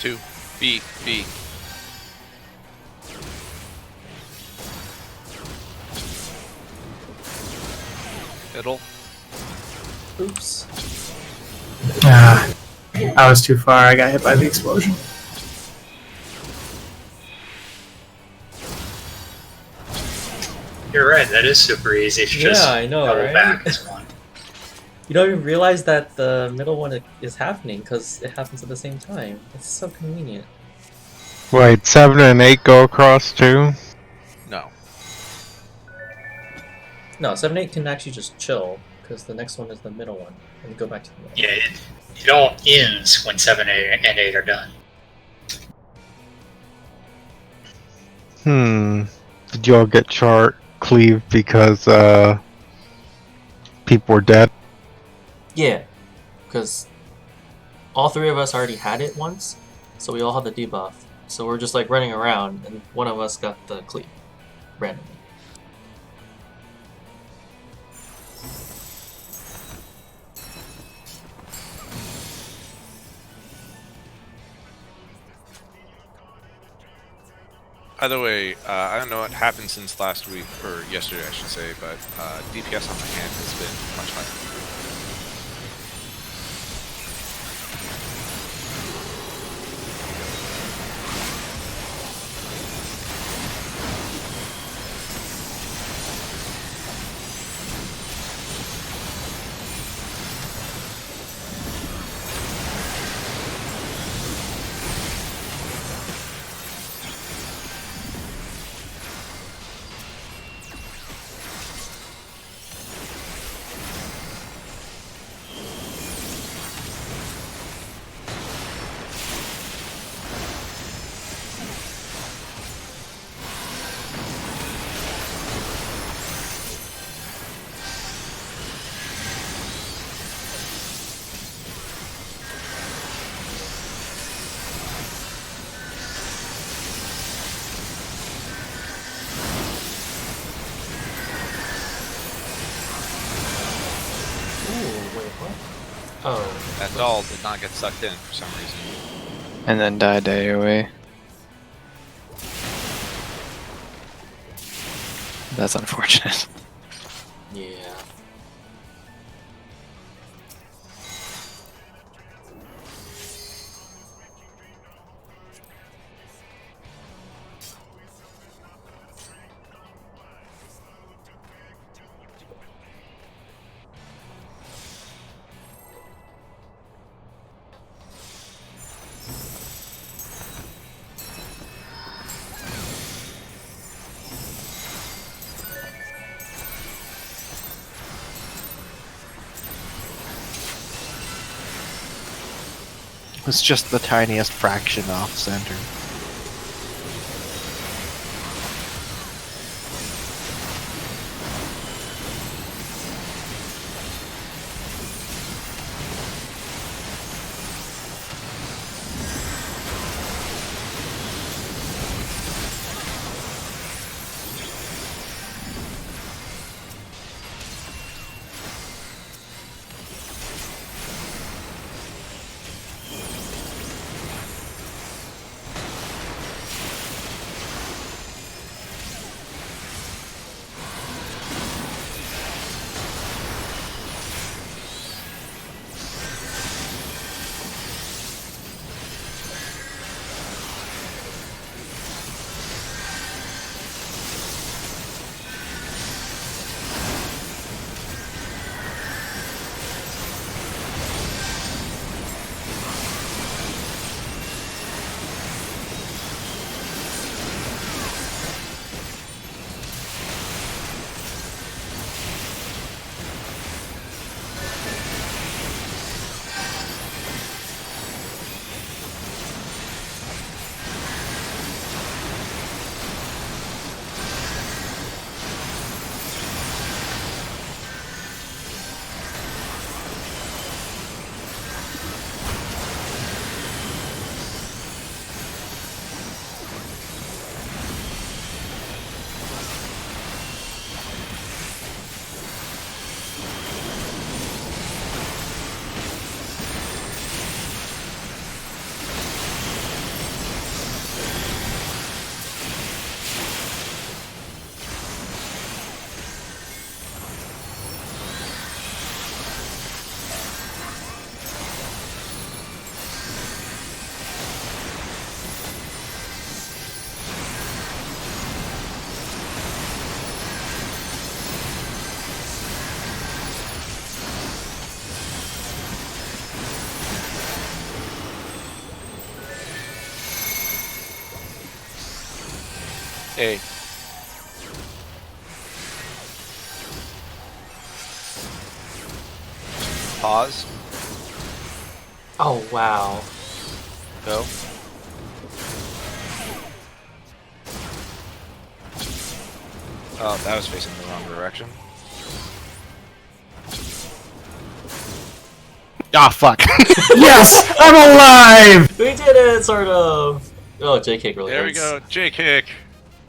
Two. B. Middle. Oops. Ah, I was too far. I got hit by the explosion. You're right, that is super easy to just Yeah, I know, double right? back this one. You don't even realize that the middle one is happening because it happens at the same time. It's so convenient. Wait, 7 and 8 go across too? No. No, 7 8 can actually just chill because the next one is the middle one, and you go back to the middle. Yeah, it all ends when 7 and 8 are done. Did y'all get chart cleave because people were dead? Yeah, because all 3 of us already had it once, so we all had the debuff. So we're just like running around, and one of us got the cleave. randomly. By the way, I don't know what happened since last week, or yesterday I should say, but DPS on my hand has been much higher. Ooh, wait, what? Oh. That doll did not get sucked in for some reason. And then died to AoE. That's unfortunate. Yeah. It's just the tiniest fraction off center. Hey. Pause. Oh, wow. Go. Oh, that was facing the wrong direction. Ah, fuck. Yes, I'm alive. We did it, sort of. Oh, J-Kick really There we hurts. go. J-kick.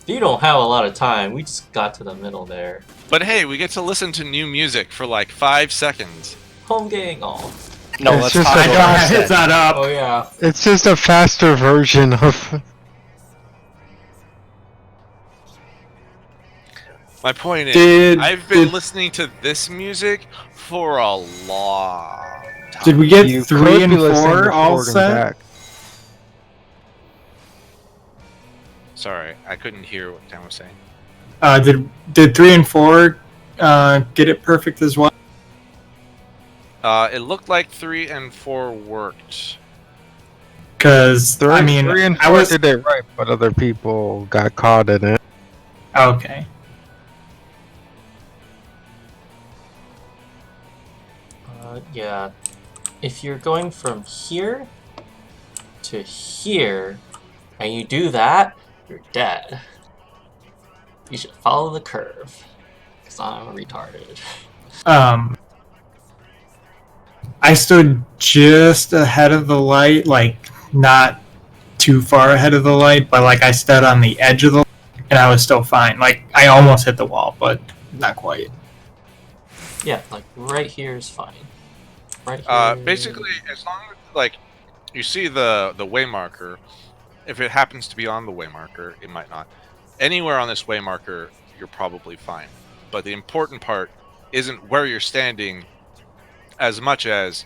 You don't have a lot of time. We just got to the middle there. But hey, we get to listen to new music for like 5 seconds. Home gang. Oh. No, It's let's just talk a I don't about have that. hits that up. Oh yeah. It's just a faster version of. My point is, Did- I've been did- listening to this music for a long time. Did we get You 3 could and be listening 4 to all forward and set? back. Sorry, I couldn't hear what Tam was saying. Did 3 and 4 get it perfect as well? It looked like 3 and 4 worked. Because I mean, 3 and 4 I was did it right, but other people got caught in it. okay. Yeah. If you're going from here to here, and you do that, you're dead. You should follow the curve. Because I'm retarded. I stood just ahead of the light, like not too far ahead of the light, but like I stood on the edge of the light, and I was still fine. Like I almost hit the wall, but not quite. Yeah, like right here is fine. Right here. Basically, as long as like you see the way marker, if it happens to be on the way marker, it might not. Anywhere on this way marker, you're probably fine. But the important part isn't where you're standing as much as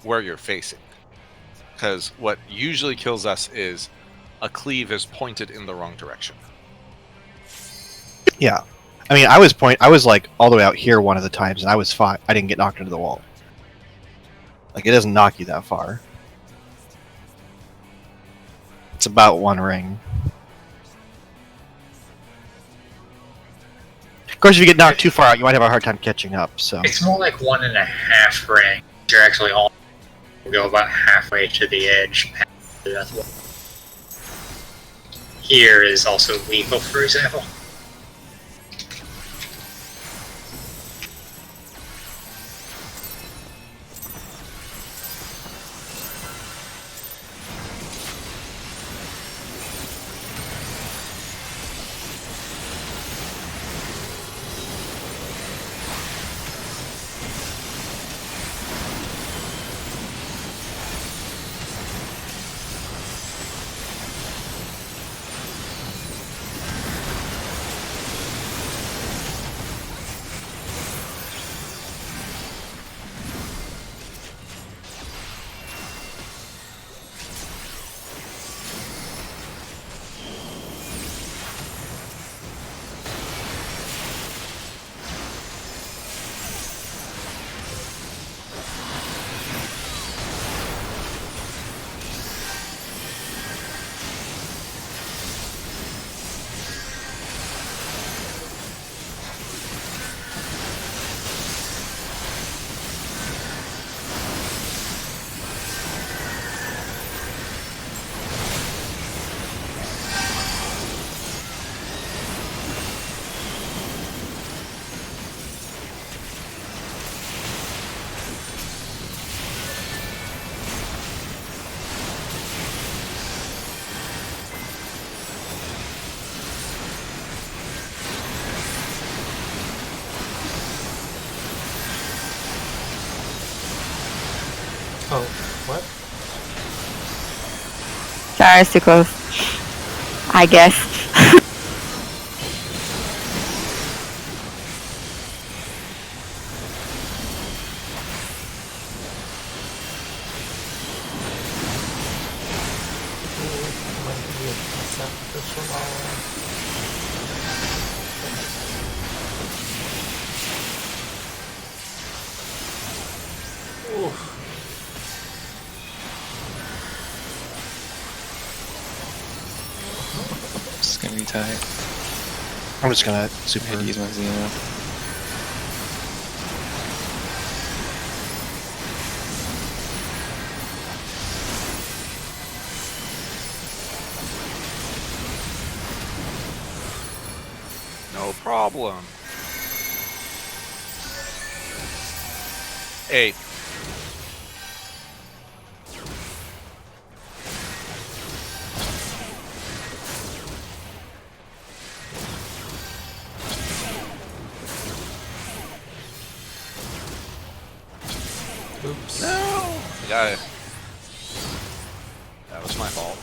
where you're facing. Because what usually kills us is a cleave is pointed in the wrong direction. Yeah. I mean, I was like all the way out here one of the times, and I was fine. I didn't get knocked into the wall. Like, it doesn't knock you that far. It's about 1 ring. Of course, if you get knocked too far out, you might have a hard time catching up, so... It's more like 1.5 ring. You're actually all go about halfway to the edge. Here is also lethal, for example. Oh, what? Sorry, it's too close. I guess. It's gonna be tight. I'm just gonna I super... had to use my Xeno. No problem. 8. that was my fault.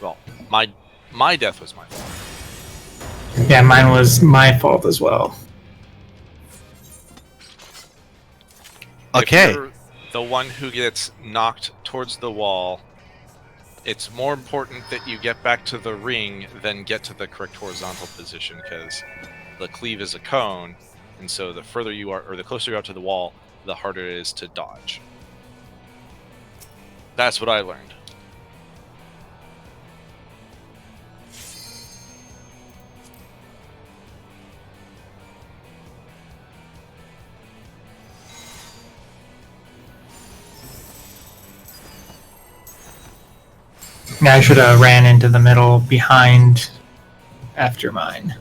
Well, my death was my fault. Yeah, mine was my fault as well. Okay. If you're the one who gets knocked towards the wall, it's more important that you get back to the ring than get to the correct horizontal position, because the cleave is a cone, and so the further you are, or the closer you are to the wall, the harder it is to dodge. That's what I learned. Yeah, I should have ran into the middle behind after mine.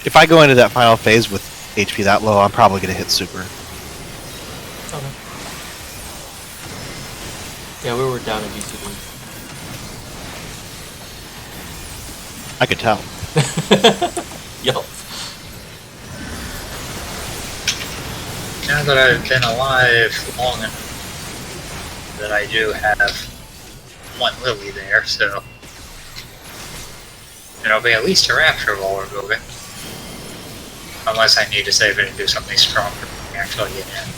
If I go into that final phase with HP that low, I'm probably going to hit super. Okay. Yeah, we were down in BCD. I could tell. Yup. Now that I've been alive long enough, that I do have one Lily there, so there'll be at least a Rapture Roller moving. Unless I need to save it and do something stronger to actually get in.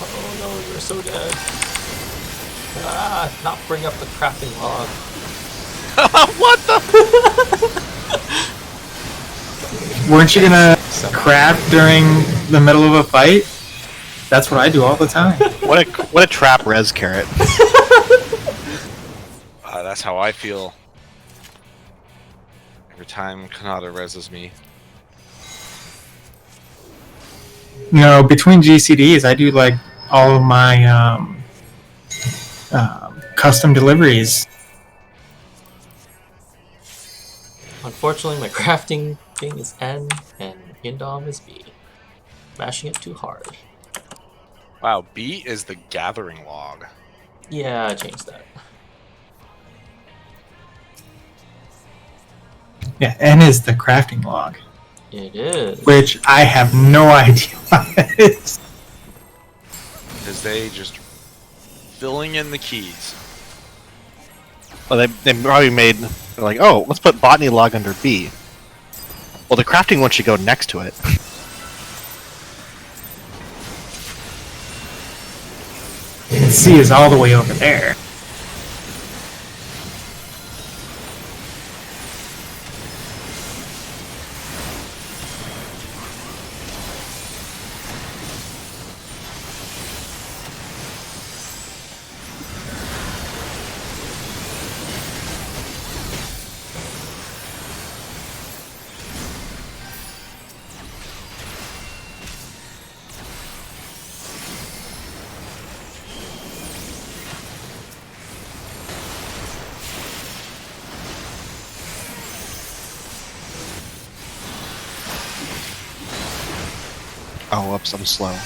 Oh no, you're so dead. Ah, not bring up the crafting log. What the? Weren't you gonna craft during the middle of a fight? That's what I do all the time. What a trap res carrot. That's how I feel every time Kanata reses me. No, between GCDs, I do like all of my custom deliveries. Unfortunately, my crafting thing is N and Indom is B. Mashing it too hard. Wow, B is the gathering log. Yeah, I changed that. Yeah, N is the crafting log, It is. which I have no idea what it is. Because they just filling in the keys. Well, they probably made, they're like, oh, let's put botany log under B. Well, the crafting one should go next to it. And C is all the way over there. Oh, whoops, I'm slow.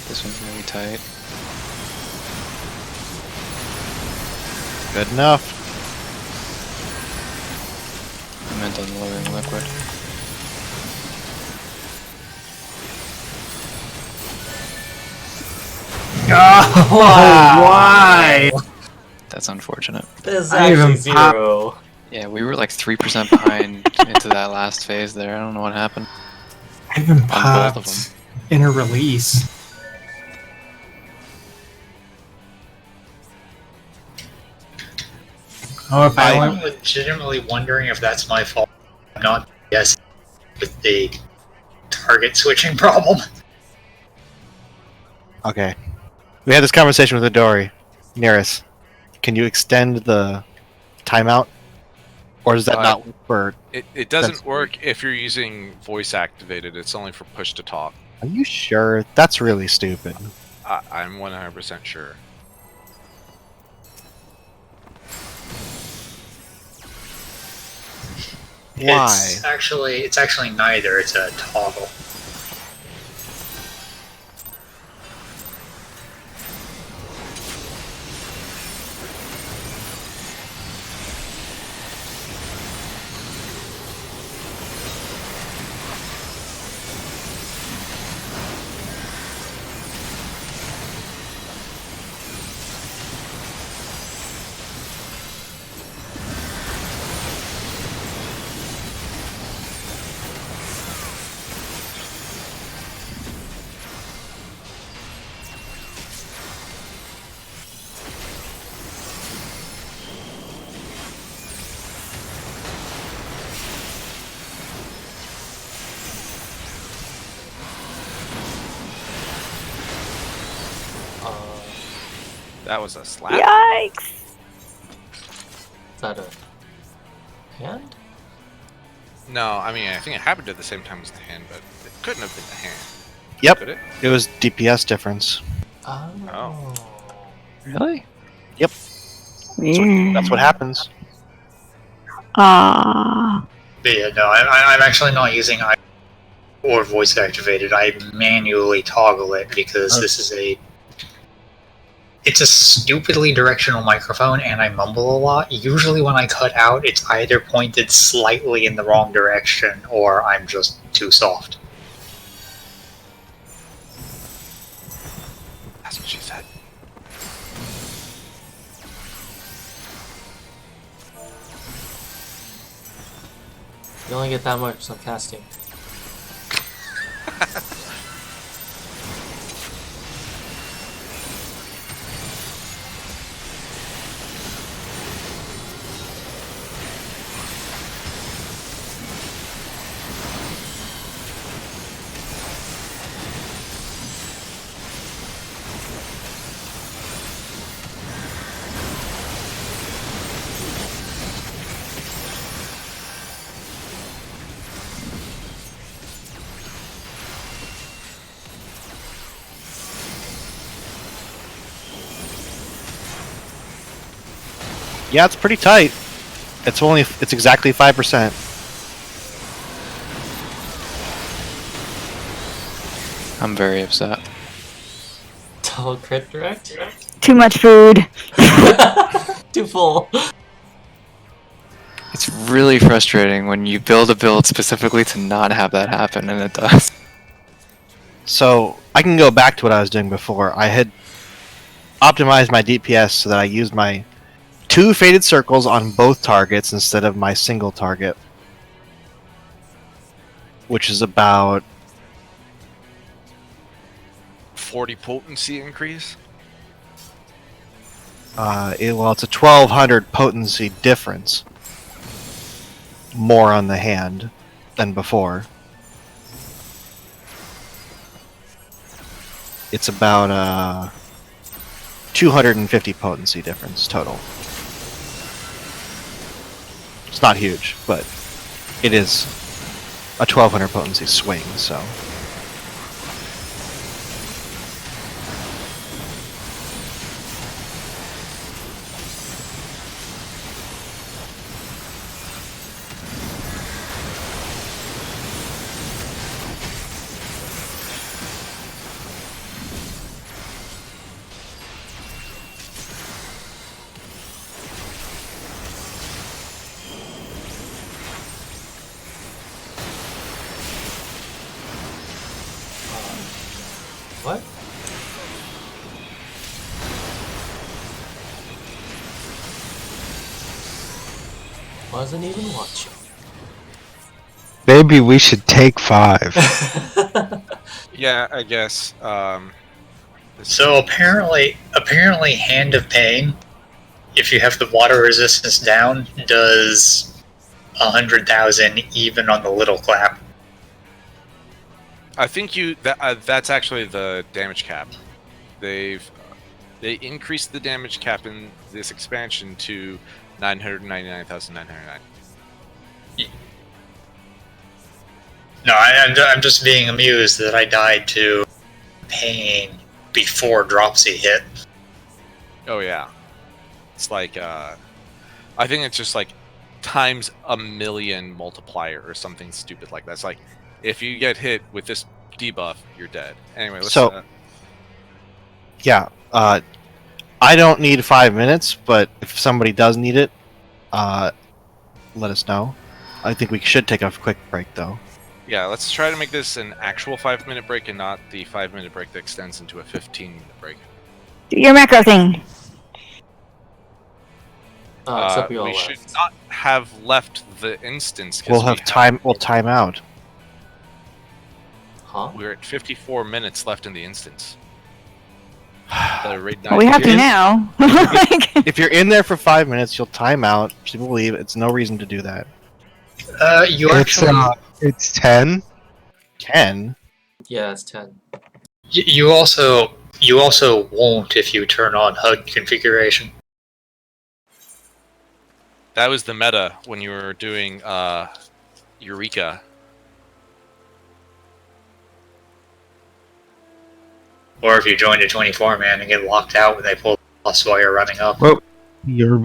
This one's really tight. Good enough. I meant on the living liquid. Oh, why? That's unfortunate. There's I actually even pop- 0. Yeah, we were like 3% behind into that last phase there. I don't know what happened. I even both of popped inner release. Oh, if I I'm went. legitimately wondering if that's my fault. I'm not guessing with the target switching problem. Okay. We had this conversation with Adori. Nearest, can you extend the timeout? Or does that not work for... It doesn't That's work if you're using voice activated. It's only for push to talk. Are you sure? That's really stupid. I'm 100% sure. Why? It's actually neither. It's a toggle. That was a slap. Yikes! Is that a hand? No, I mean, I think it happened at the same time as the hand, but it couldn't have been the hand. Yep. Could it? It was DPS difference. Oh. Really? That's what happens. Ah. But yeah, no, I'm actually not using or voice activated. I manually toggle it because this is it's a stupidly directional microphone and I mumble a lot. Usually when I cut out, it's either pointed slightly in the wrong direction or I'm just too soft. That's what she said. You only get that much on casting. Yeah, it's pretty tight. It's exactly 5%. I'm very upset. Double crit direct? Too much food. Too full. It's really frustrating when you build a build specifically to not have that happen, and it does. So I can go back to what I was doing before. I had optimized my DPS so that I used my 2 faded circles on both targets instead of my single target, which is about 40 potency increase? it's a 1200 potency difference. More on the hand than before. It's about 250 potency difference total. It's not huge, but it is a 1200 potency swing, so. What? Wasn't even watching. Maybe we should take 5. Yeah, I guess. So apparently, Hand of Pain, if you have the water resistance down, does 100,000 even on the little clap. I think that's actually the damage cap. They increased the damage cap in this expansion to 999,999. No, I'm just being amused that I died to Pain before Dropsy hit. Oh yeah, it's like I think it's just like times a million multiplier or something stupid like that. It's like if you get hit with this debuff, you're dead. Anyway, let's. So- Yeah. I don't need 5 minutes, but if somebody does need it, let us know. I think we should take a quick break, though. Yeah, let's try to make this an actual 5-minute break and not the 5-minute break that extends into a 15-minute break. Do your macro thing. Except we all We left. should not have left the instance. 'Cause We'll have time. We'll time out. Huh? We're at 54 minutes left in the instance. The raid Well, we night- have to now. Like, If you're in there for 5 minutes, you'll time out. People leave. It's no reason to do that. You It's actually, it's 10. 10. Yeah, it's 10. you also won't if you turn on HUD configuration. That was the meta when you were doing Eureka. Or if you joined a 24-man and get locked out when they pull the plus while you're running up. Well, you're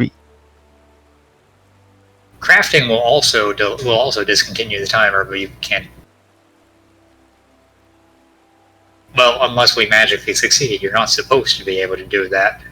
Crafting will also discontinue the timer, but you can't. Well, unless we magically succeed, you're not supposed to be able to do that.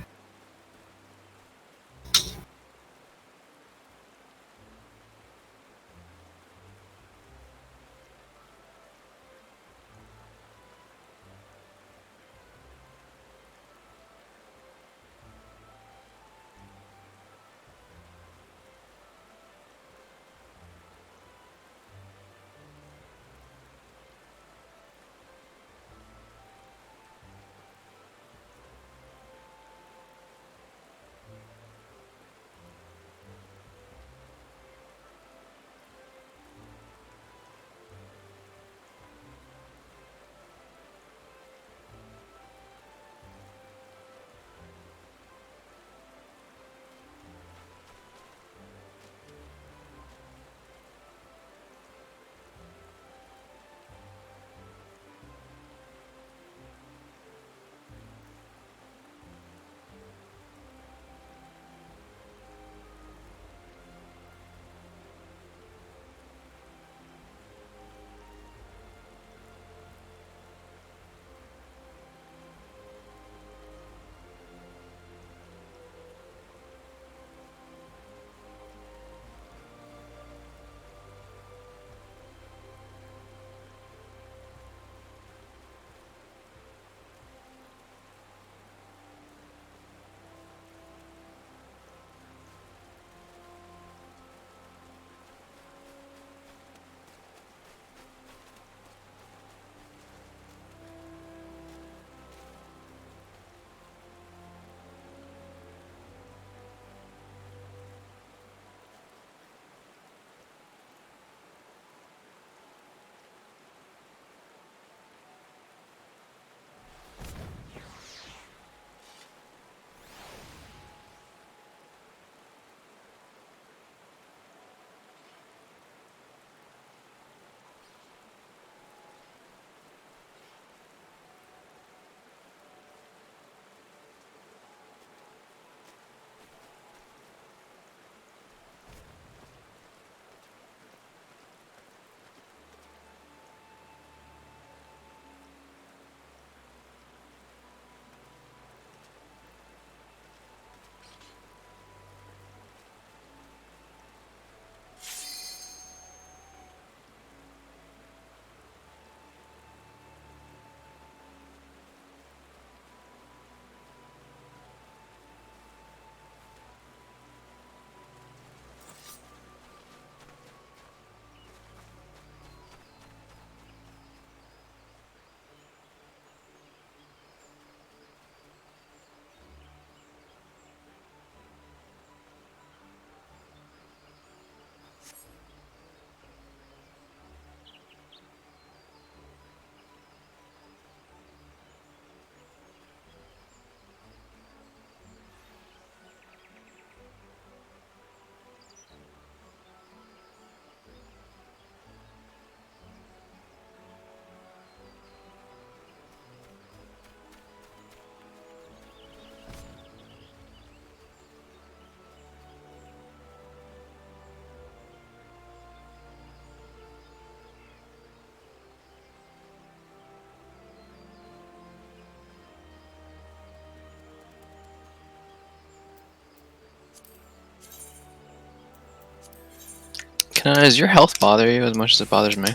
Does your health bother you as much as it bothers me?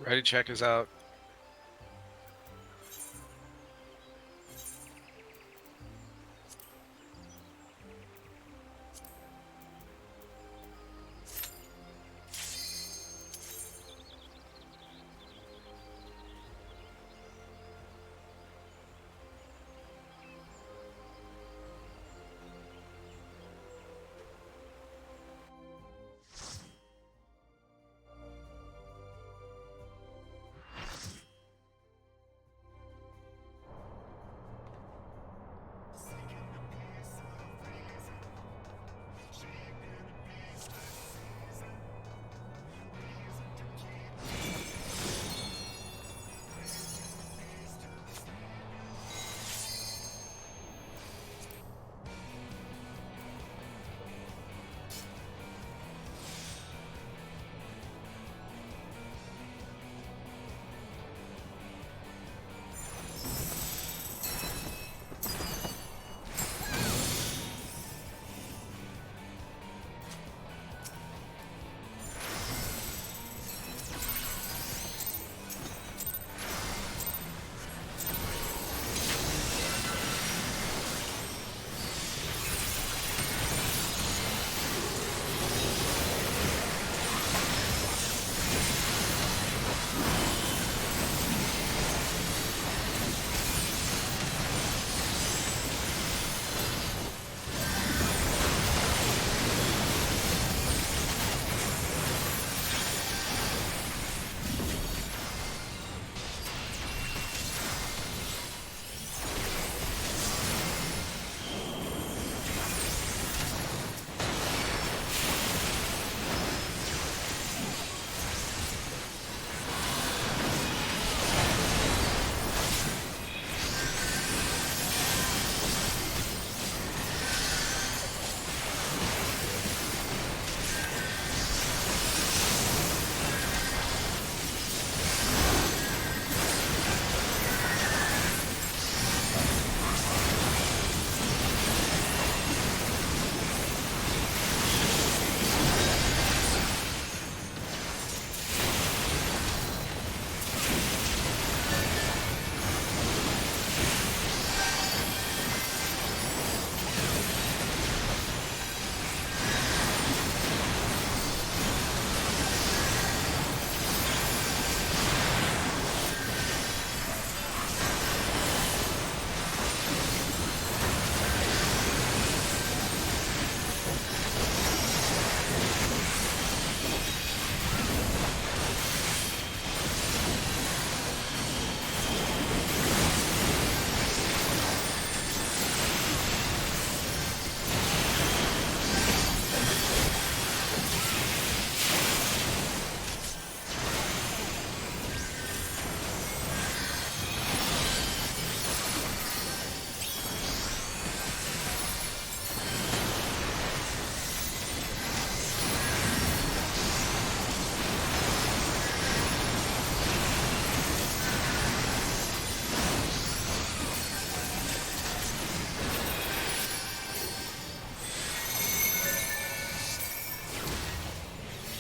Ready check is out.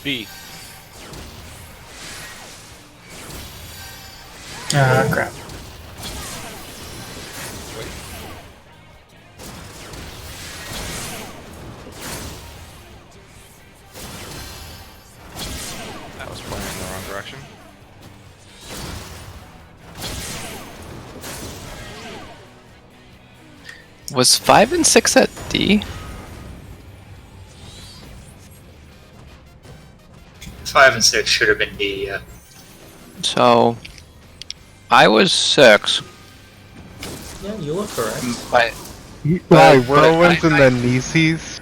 B. Crap. Wait. That was pointing in the wrong direction. Was 5 and 6 at D? 5 and 6 should have been D. So I was 6. Yeah, you look correct. I Why, but whirlwinds I- and then Nieces?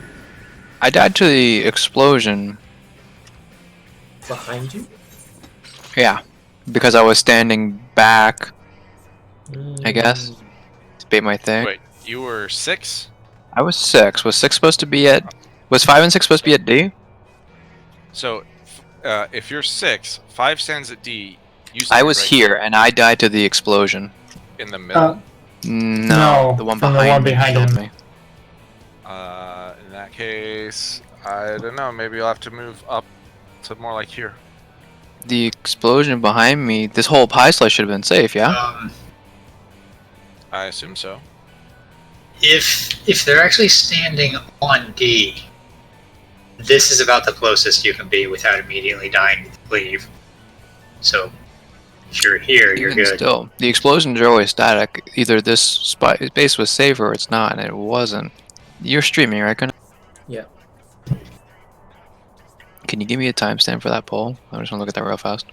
I died to the explosion. Behind you? Yeah, because I was standing back. I guess. Mm, To bait my thing. Wait, you were 6? I was 6. Was 6 supposed to be at? Was 5 and 6 supposed to be at D? So, if you're 6, 5 stands at D. You I stand was right here and I died to the explosion. in the middle. No, No, the one from the behind one me behind killed him. me. In that case, I don't know. Maybe you'll have to move up to more like here. The explosion behind me. This whole pie slice should have been safe. Yeah. I assume so. If they're actually standing on D, this is about the closest you can be without immediately dying to the cleave. So, if you're here, you're Even good. still, the explosions are always static. Either this space was safe or it's not, and it wasn't. You're streaming, right? Gunnar? yeah. Can you give me a timestamp for that poll? I just want to look at that real fast.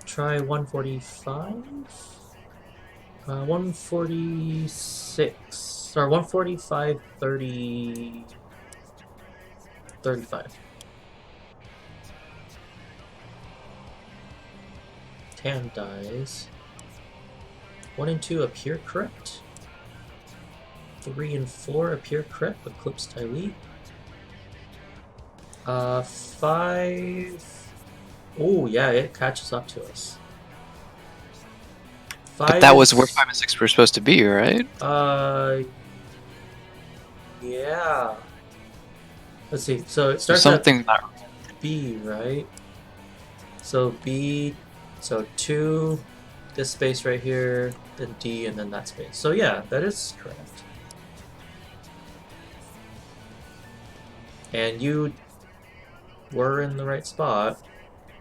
Try 145? 146. Or 145, 30. 35. Tan dies. 1 and 2 appear correct. 3 and 4 appear correct. Eclipse Tylee. 5. Oh yeah, it catches up to us. But that was where 5 and 6 were supposed to be, right? Yeah. Let's see. So it starts Something not. at B, right? So B, so 2, this space right here, then D, and then that space. So yeah, that is correct. And you were in the right spot,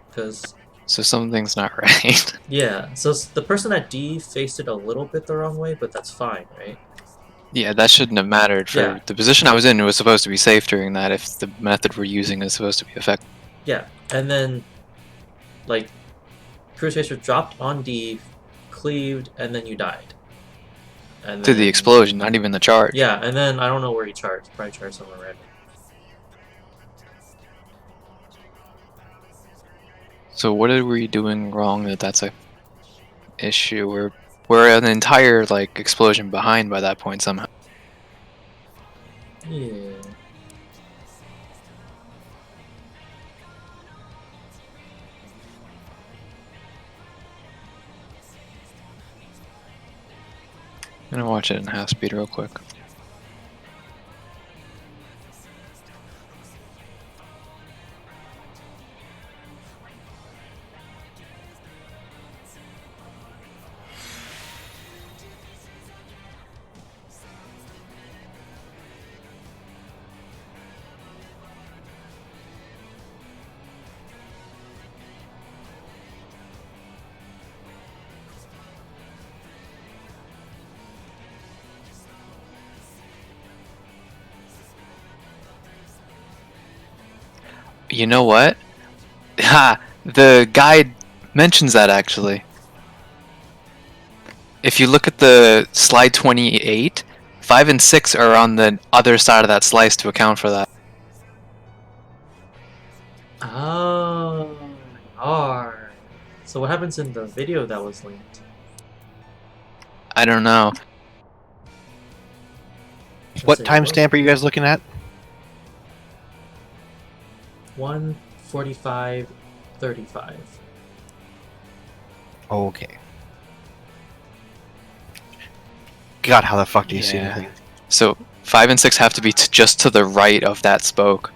because So something's not right. yeah. So the person at D faced it a little bit the wrong way, but that's fine, right? Yeah, that shouldn't have mattered for Yeah. the position I was in. It was supposed to be safe during that. If the method we're using is supposed to be effective. Yeah, and then like Crusader dropped on D, cleaved, and then you died. And To the then- explosion, not even the charge. Yeah, and then I don't know where he charged. Probably charged somewhere random. So what are we doing wrong that's a issue? We're an entire like explosion behind by that point somehow. Yeah. I'm gonna watch it in half speed real quick. You know what? Ha! The guide mentions that actually. If you look at the slide 28, 5 and 6 are on the other side of that slice to account for that. Oh, are. So what happens in the video that was linked? I don't know. What Let's see, timestamp are you guys looking at? 1, 45, 35. Okay. God, how the fuck do you see Yeah. anything? So 5 and 6 have to be just to the right of that spoke.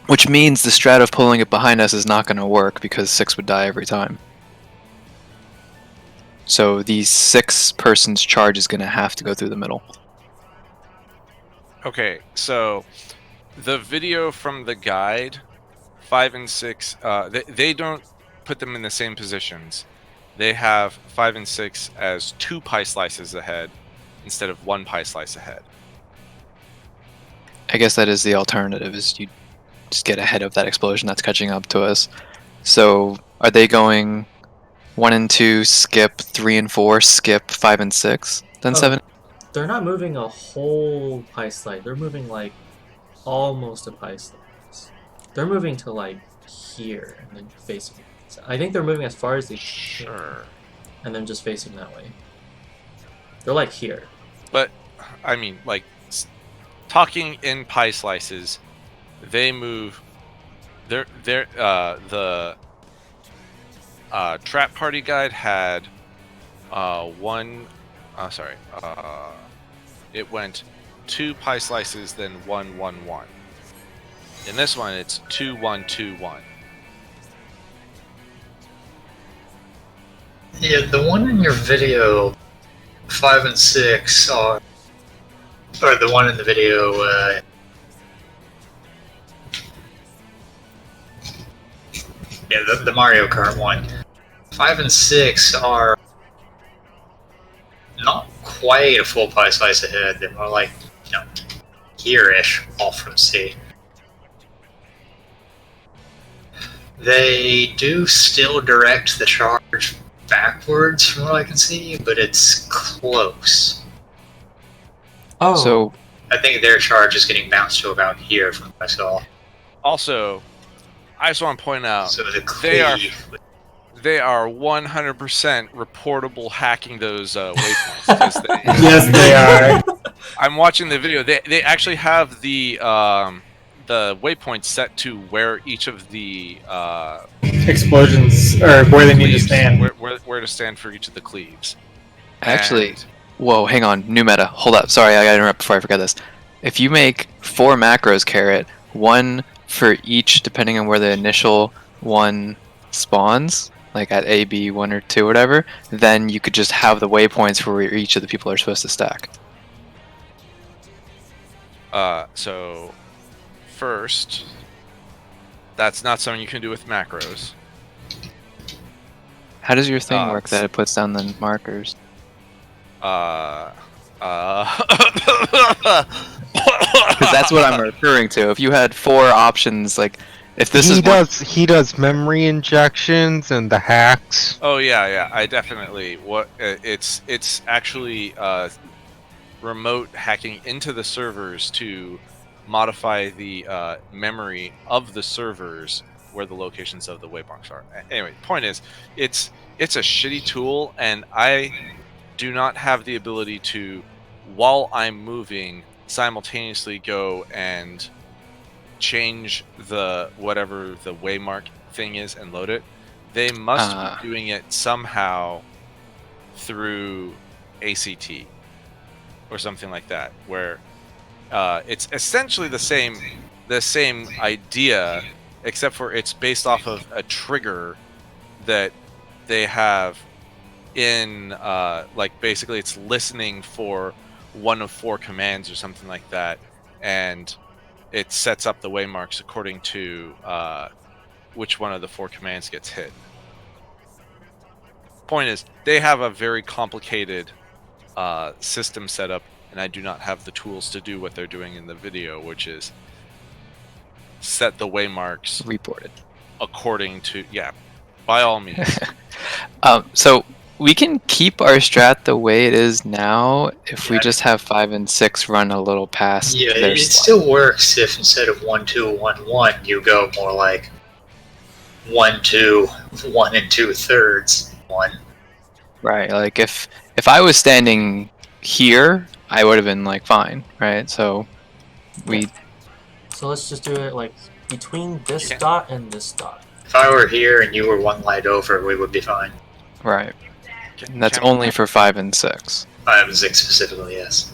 Which means the strat of pulling it behind us is not going to work because 6 would die every time. So the 6 person's charge is going to have to go through the middle. Okay, so the video from the guide, 5 and 6, they don't put them in the same positions. They have 5 and 6 as 2 pie slices ahead instead of 1 pie slice ahead. I guess that is the alternative, is you just get ahead of that explosion that's catching up to us. So are they going 1 and 2, skip, 3 and 4, skip, 5 and 6, then Oh. 7? They're not moving a whole pie slice. They're moving like almost a pie slice. They're moving to like here and then facing. I think they're moving as far as they can, Sure. and then just facing that way. They're like here. But, I mean, like, talking in pie slices, they move. The trap party guide had it went 2 pie slices, then 1, 1, 1. In this one, it's 2, 1, 2, 1. Yeah, the one in your video, 5 and 6 are, or the one in the video, the Mario Kart one. 5 and 6 are not quite a full pie slice ahead. They're more like, here-ish off from C. They do still direct the charge backwards from what I can see, but it's close. Oh, So I think their charge is getting bounced to about here from what I saw. Also, I just want to point out, So the they are- cleave, they are 100% reportable hacking those waypoints. 'Cause Yes, they are. I'm watching the video. They actually have the waypoints set to where each of the Explosions, or where they need to cleaves- stand. where to stand for each of the cleaves. actually, And- whoa, hang on, new meta. Hold up, sorry, I gotta interrupt before I forget this. If you make 4 macros, Carrot, 1 for each, depending on where the initial one spawns, like at A, B, 1 or 2, whatever, then you could just have the waypoints for where each of the people are supposed to stack. So first, that's not something you can do with macros. How does your thing work s- that it puts down the markers? Because Because that's what I'm referring to. If you had 4 options, like if this he is one, he does memory injections and the hacks. Oh yeah, I definitely. It's actually remote hacking into the servers to modify the memory of the servers where the locations of the waypoints are. Anyway, point is, it's a shitty tool, and I do not have the ability to, while I'm moving, simultaneously go and change the whatever the waymark thing is and load it. They must be doing it somehow through ACT or something like that, where it's essentially the same idea, except for it's based off of a trigger that they have in like basically it's listening for one of 4 commands or something like that, and it sets up the waymarks according to which one of the 4 commands gets hit. Point is, they have a very complicated system set up, and I do not have the tools to do what they're doing in the video, which is set the waymarks reported. according to, by all means. So we can keep our strat the way it is now if we Yeah. just have 5 and 6 run a little past yeah, their it slot. still works if instead of 1, 2, 1, 1, you go more like 1, 2, 1 and 2/3, 1. Right, like if I was standing here, I would have been like fine, right? So we So let's just do it like between this Yeah. dot and this dot. If I were here and you were one light over, we would be fine. Right. And that's Can- only for 5 and 6. 5 and 6 specifically, yes.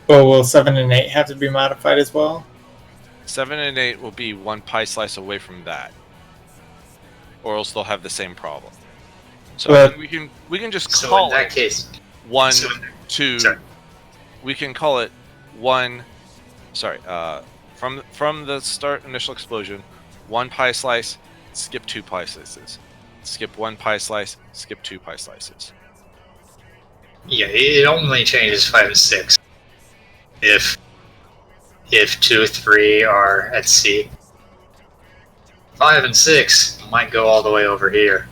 Well, will 7 and 8 have to be modified as well? 7 and 8 will be 1 pie slice away from that, or else they'll have the same problem. So But- we can just So call in that it case, 1, so 2. sorry. We can call it 1. Sorry, from the start initial explosion, 1 pie slice, skip 2 pie slices, skip 1 pie slice, skip 2 pie slices. Yeah, it only changes 5 and 6 if 2, 3 are at C. 5 and 6 might go all the way over here,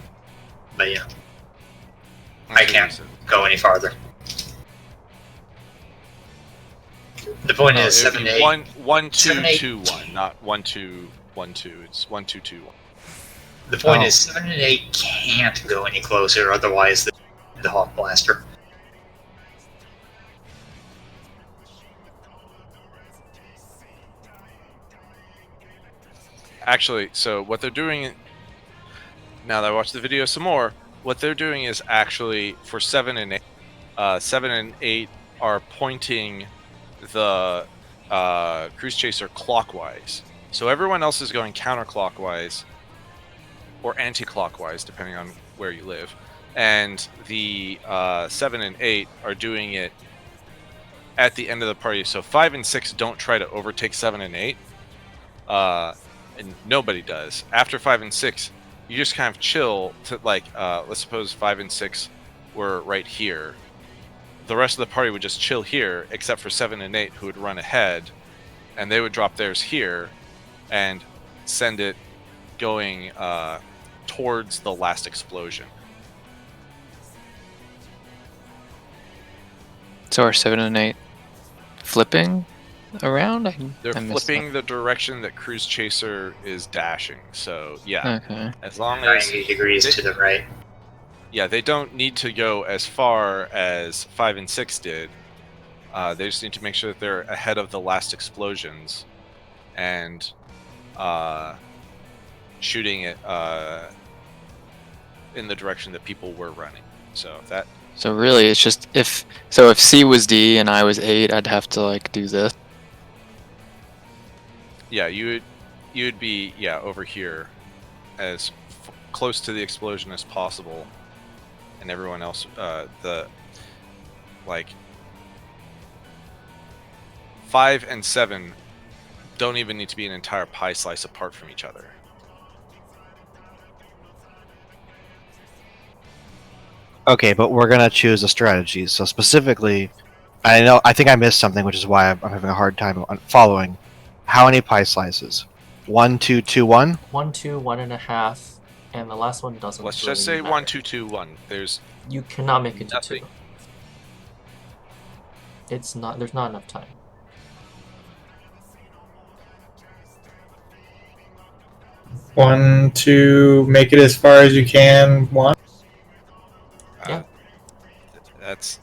but yeah, I can't go any farther. The point is 7 and 8. 1 2 7, 8. 2 1, not 1 2 1 2. It's 1 2 2 1. The point Oh. is 7 and 8 can't go any closer, otherwise the Hawk Blaster. Actually, so what they're doing, now that I watched the video some more, what they're doing is actually for 7 and 8, 7 and 8 are pointing the Cruise Chaser clockwise. So everyone else is going counterclockwise or anti-clockwise, depending on where you live. And the 7 and 8 are doing it at the end of the party. So 5 and 6 don't try to overtake 7 and 8. And nobody does. After 5 and 6, you just kind of chill to, like, let's suppose 5 and 6 were right here. The rest of the party would just chill here, except for 7 and 8, who would run ahead, and they would drop theirs here and send it going towards the last explosion. So are 7 and 8 flipping around? They're I missed flipping the direction that Cruise Chaser is dashing. So yeah, that. Okay. as long as 90 degrees they- to the right. yeah, they don't need to go as far as 5 and 6 did. They just need to make sure that they're ahead of the last explosions and shooting it in the direction that people were running. So that So really, it's just if C was D and I was 8, I'd have to like do this. yeah, you would be over here as close to the explosion as possible, and everyone else the like 5 and 7 don't even need to be an entire pie slice apart from each other. Okay, but we're gonna choose a strategy. So specifically, I think I missed something, which is why I'm having a hard time following. How many pie slices? 1, 2, 2, 1. 1, 2, 1.5, and the last one doesn't. Let's really just say matter. 1 2 2 1. There's You cannot make it to Nothing. 2. It's not. There's not enough time. One, two, make it as far as you can. One. Yeah. That's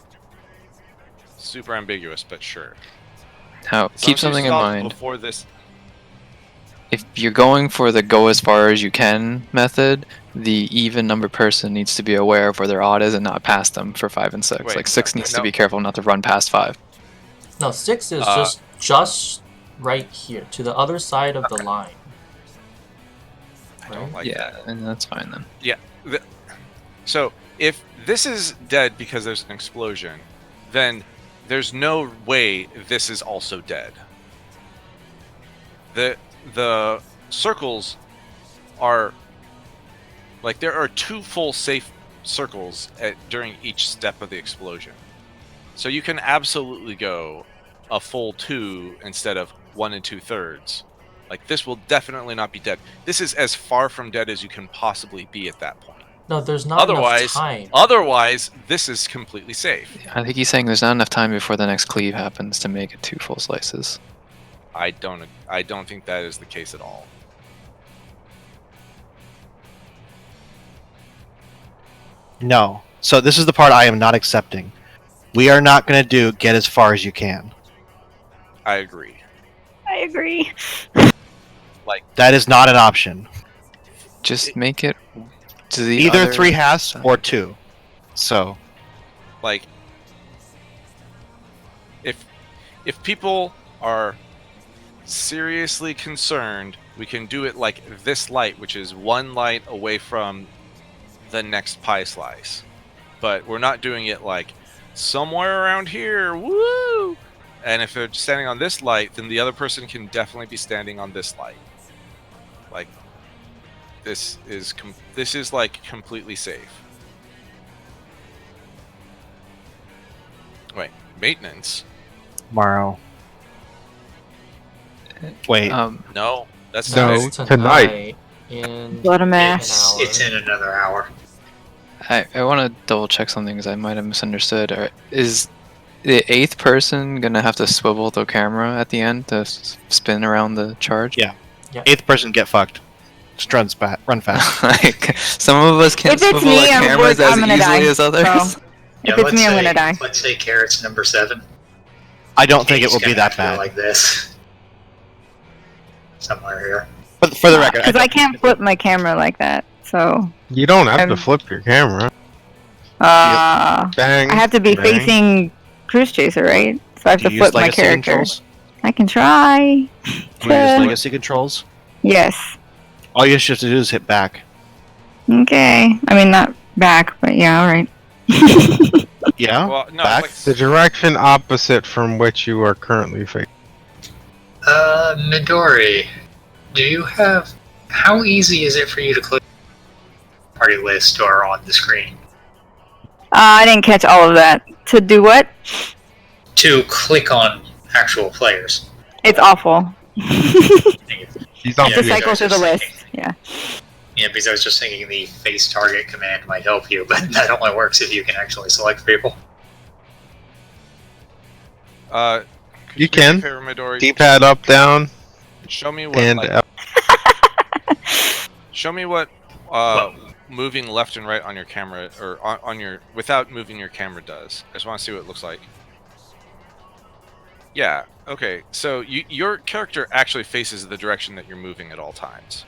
super ambiguous, but sure. How As long keep as you something in stop mind. before this. If you're going for the go as far as you can method, the even number person needs to be aware of where their odd is and not pass them for 5 and 6. Wait, Like 6 needs to no. be careful not to run past 5. No, 6 is Uh, just right here to the other side of the line. I don't Right? like yeah, that. and that's fine then. So if this is dead because there's an explosion, then there's no way this is also dead. The circles are like there are 2 full safe circles during each step of the explosion. So you can absolutely go a full 2 instead of 1 2/3. Like this will definitely not be dead. This is as far from dead as you can possibly be at that point. No, there's not Otherwise- enough time. Otherwise, this is completely safe. I think he's saying there's not enough time before the next cleave happens to make it 2 full slices. I don't think that is the case at all. No. So this is the part I am not accepting. We are not gonna do get as far as you can. I agree. I agree. That is not an option. Just make it to the Either other 3 has side. or 2. So Like, if people are seriously concerned, we can do it like this light, which is 1 light away from the next pie slice. But we're not doing it like somewhere around here. Woo! And if they're standing on this light, then the other person can definitely be standing on this light. Like, this is like completely safe. Wait, maintenance? tomorrow. Wait. No, that's No. today. It's Tonight. In Blood of an mass. hour. It's in another hour. I want to double check something because I might have misunderstood. Is the 8th person gonna have to swivel the camera at the end to spin around the charge? Yeah. Yeah. 8th person get fucked. Just run fast. Like, some of us can't If it's swivel me, our cameras as I'm gonna easily die. as others. So, if it's me, I'm gonna die. Let's say Carrot's number 7. I don't think it He's will be gonna that have to go bad. like this. Somewhere here. But for the record, Because I can't flip my camera like that. So, You don't have to I'm- flip your camera. I Bang. have to be bang. facing Cruise Chaser, right? So I have do to you use flip my legacy character. controls? I can try. Do you use to- legacy controls? Yes. All you have to do is hit back. Okay. I mean, not back, but yeah, alright. Yeah? Well, no, Back? like, The direction opposite from which you are currently facing. Midori, do you have... How easy is it for you to click party list or on the screen? I didn't catch all of that. To do what? To click on actual players. It's awful. He's on Yeah, to because I cycle was through the just list. thinking- Yeah. Yeah, because I was just thinking the face target command might help you, but that only works if you can actually select people. could You do me a can. favor, Midori? D-pad up, down, Show me what and like, up. show me what moving left and right on your camera or on your without moving your camera does. I just want to see what it looks like. Yeah. Okay. So your character actually faces the direction that you're moving at all times.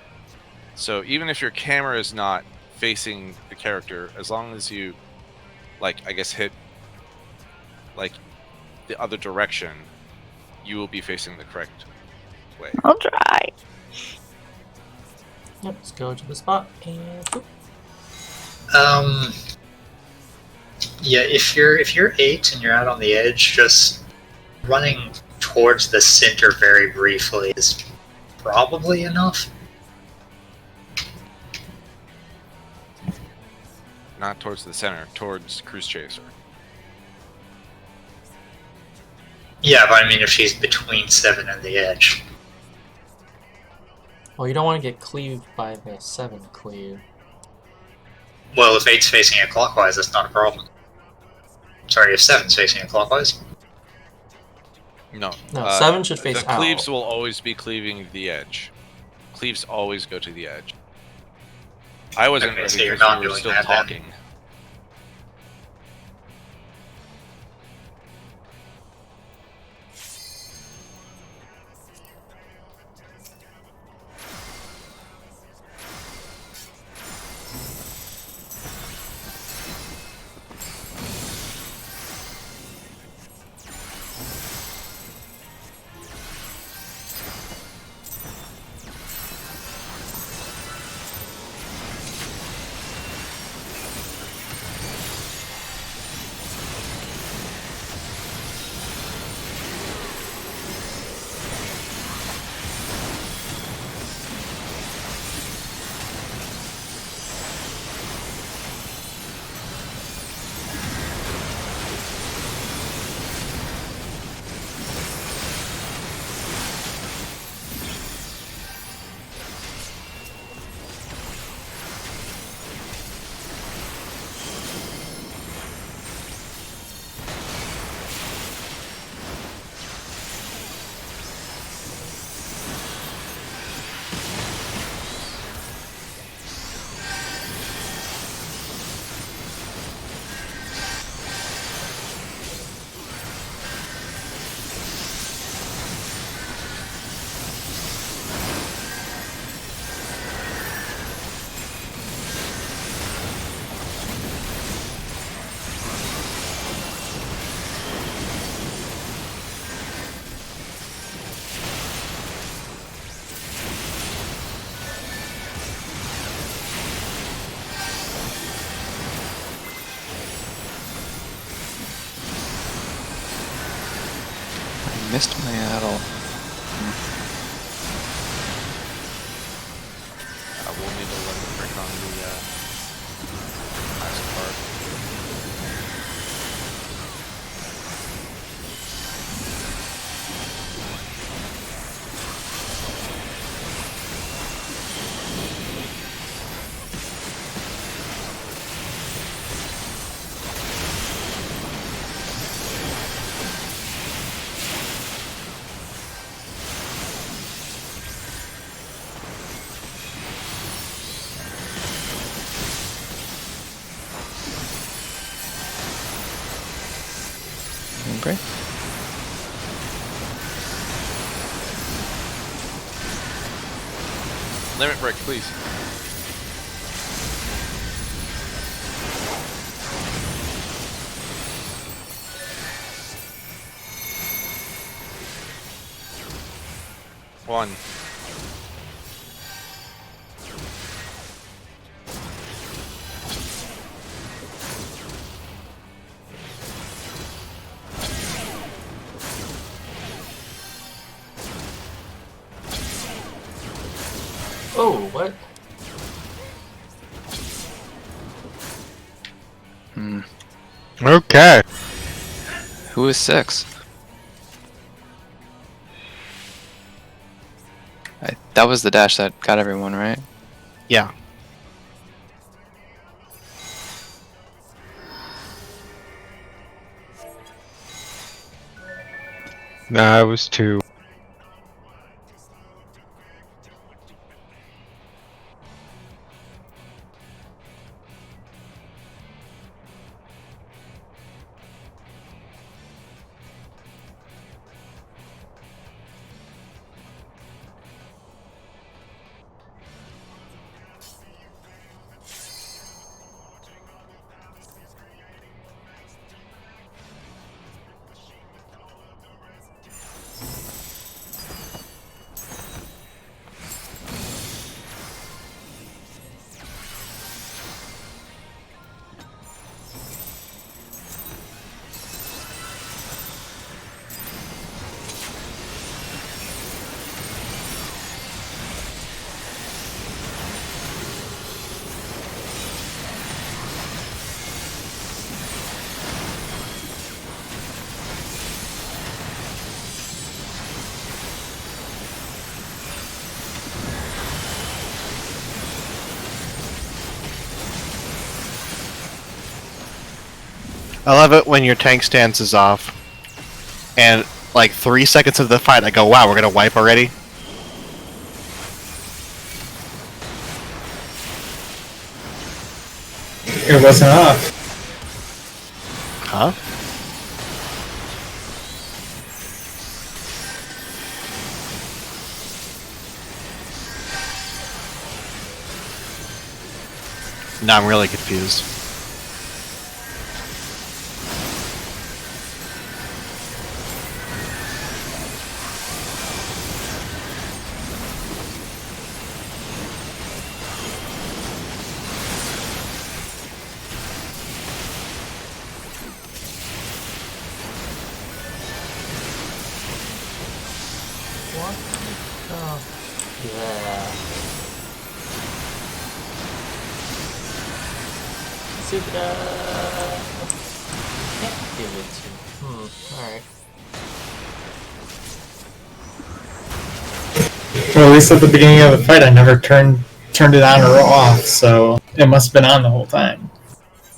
So even if your camera is not facing the character, as long as you, like, I guess hit like the other direction, you will be facing the correct way. I'll try. Yep, let's go to the spot and boop. Yeah, if you're 8 and you're out on the edge, just running towards the center very briefly is probably enough. Not towards the center, towards Cruise Chaser. Yeah, but I mean if she's between 7 and the edge. Well, you don't want to get cleaved by the 7 cleave. Well, if 8's facing it clockwise, that's not a problem. Sorry, if 7's facing it clockwise. No. No, 7 should face the out. cleaves will always be cleaving the edge. Cleaves always go to the edge. I wasn't Okay, ready so you're because not we were doing still that then. talking. Missed my addle. We'll need to learn to break on the last part. Okay. Limit break, please. One. Oh, what? Okay. Who is 6? That was the dash that got everyone, right? Yeah. Nah, it was 2. I love it when your tank stance is off, and like 3 seconds of the fight, I go, "Wow, we're gonna wipe already." It wasn't off. Huh? Now I'm really confused. What? Oh, yeah. Super. Can't give it to. Alright. Well, at least at the beginning of the fight, I never turned it on or off, so it must have been on the whole time.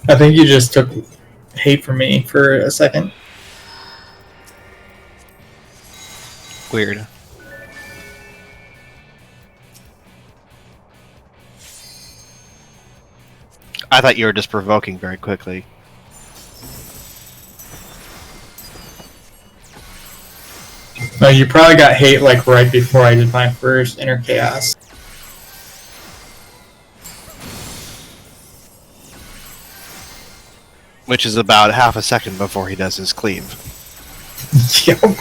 I think you just took hate from me for a second. Weird. I thought you were just provoking very quickly. No, you probably got hate like right before I did my first Inner Chaos. Which is about half a second before he does his cleave. Yep.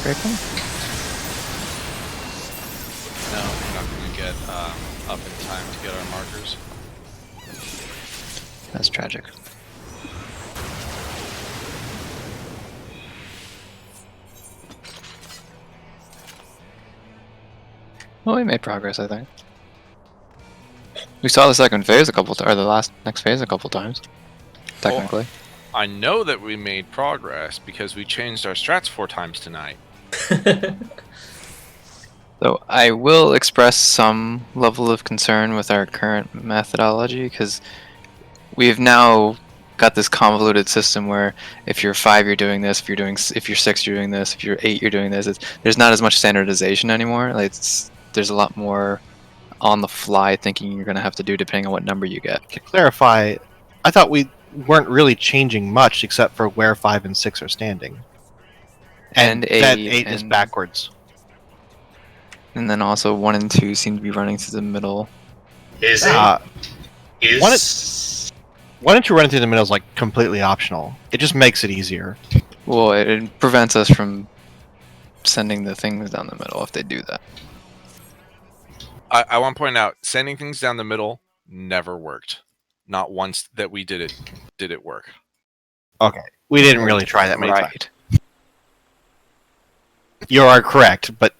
breaking? No, we're not going to get up in time to get our markers. That's tragic. Well, we made progress, I think. We saw the second phase a couple times, or the next phase a couple times. Technically. I know that we made progress because we changed our strats 4 times tonight. So I will express some level of concern with our current methodology because we've now got this convoluted system where if you're 5 you're doing this, if you're 6 you're doing this, if you're 8 you're doing this. There's not as much standardization anymore. Like there's a lot more on the fly thinking you're going to have to do depending on what number you get. To clarify, I thought we weren't really changing much except for where 5 and 6 are standing. And that 8 is backwards. And then also 1 and 2 seem to be running through the middle. Is Uh, it? Why don't you run through the middle is like completely optional? It just makes it easier. Well, it prevents us from sending the things down the middle if they do that. I want to point out, sending things down the middle never worked. Not once that we did it work. Okay, we didn't really try that many times. Right. You are correct, but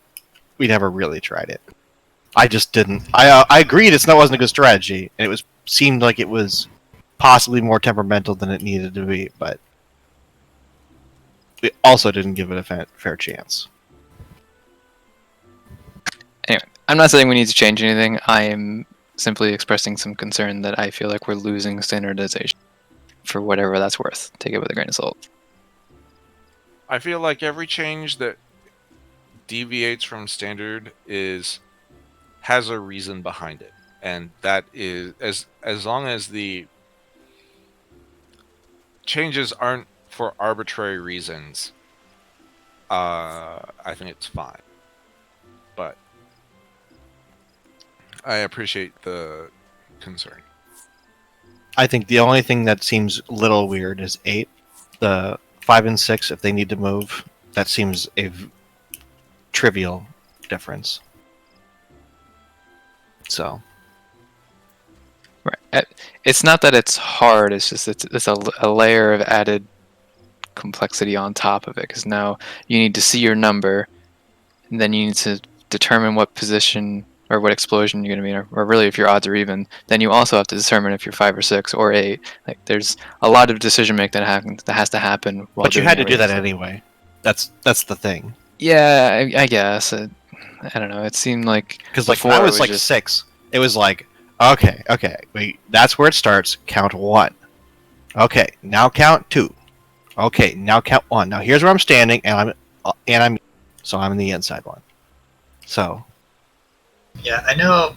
we never really tried it. I just didn't. I agreed wasn't a good strategy, and seemed like it was possibly more temperamental than it needed to be, but we also didn't give it a fair chance. Anyway, I'm not saying we need to change anything. I am simply expressing some concern that I feel like we're losing standardization for whatever that's worth. Take it with a grain of salt. I feel like every change that deviates from standard has a reason behind it, and that is as long as the changes aren't for arbitrary reasons, I think it's fine. But I appreciate the concern. I think the only thing that seems a little weird is 8. The 5 and 6, if they need to move, that seems a trivial difference. So, Right. It's not that it's hard. It's just it's a layer of added complexity on top of it because now you need to see your number, and then you need to determine what position or what explosion you're going to be in, or really if your odds are even. Then you also have to determine if you're 5 or 6 or 8. Like there's a lot of decision making that has to happen. But you had to do that anyway. That's the thing. Yeah, I guess. I don't know. It seemed like because like when I was like 6, it was like okay, wait, that's where it starts. Count 1. Okay, now count 2. Okay, now count 1. Now here's where I'm standing, and I'm so I'm in the inside one. So yeah, I know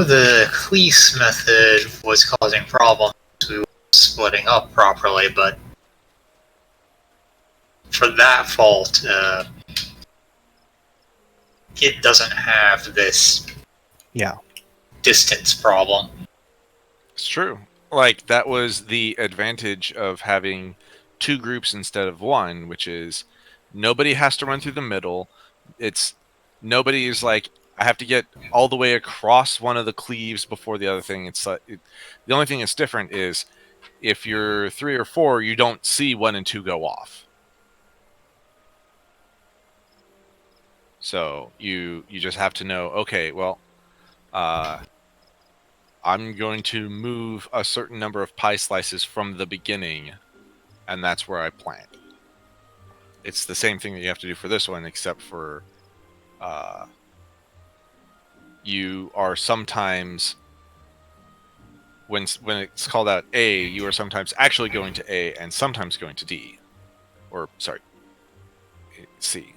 the Cleese method was causing problems with splitting up properly, but for that fault, it doesn't have this distance problem. It's true. Like, that was the advantage of having 2 groups instead of 1, which is nobody has to run through the middle. Nobody is like, I have to get all the way across one of the cleaves before the other thing. The only thing that's different is if you're 3 or 4, you don't see 1 and 2 go off. So you just have to know, okay, well, I'm going to move a certain number of pie slices from the beginning, and that's where I plant. It's the same thing that you have to do for this one, except for you are sometimes, when it's called out A, you are sometimes actually going to A and sometimes going to D. Or, sorry, C.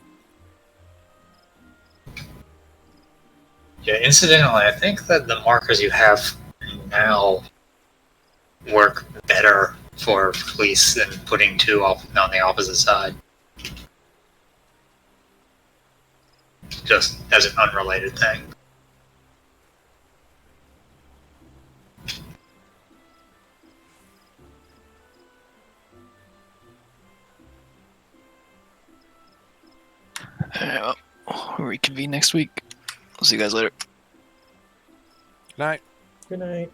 Yeah, incidentally, I think that the markers you have now work better for police than putting 2 on the opposite side. Just as an unrelated thing. We'll reconvene next week. I'll see you guys later. Night. Good night.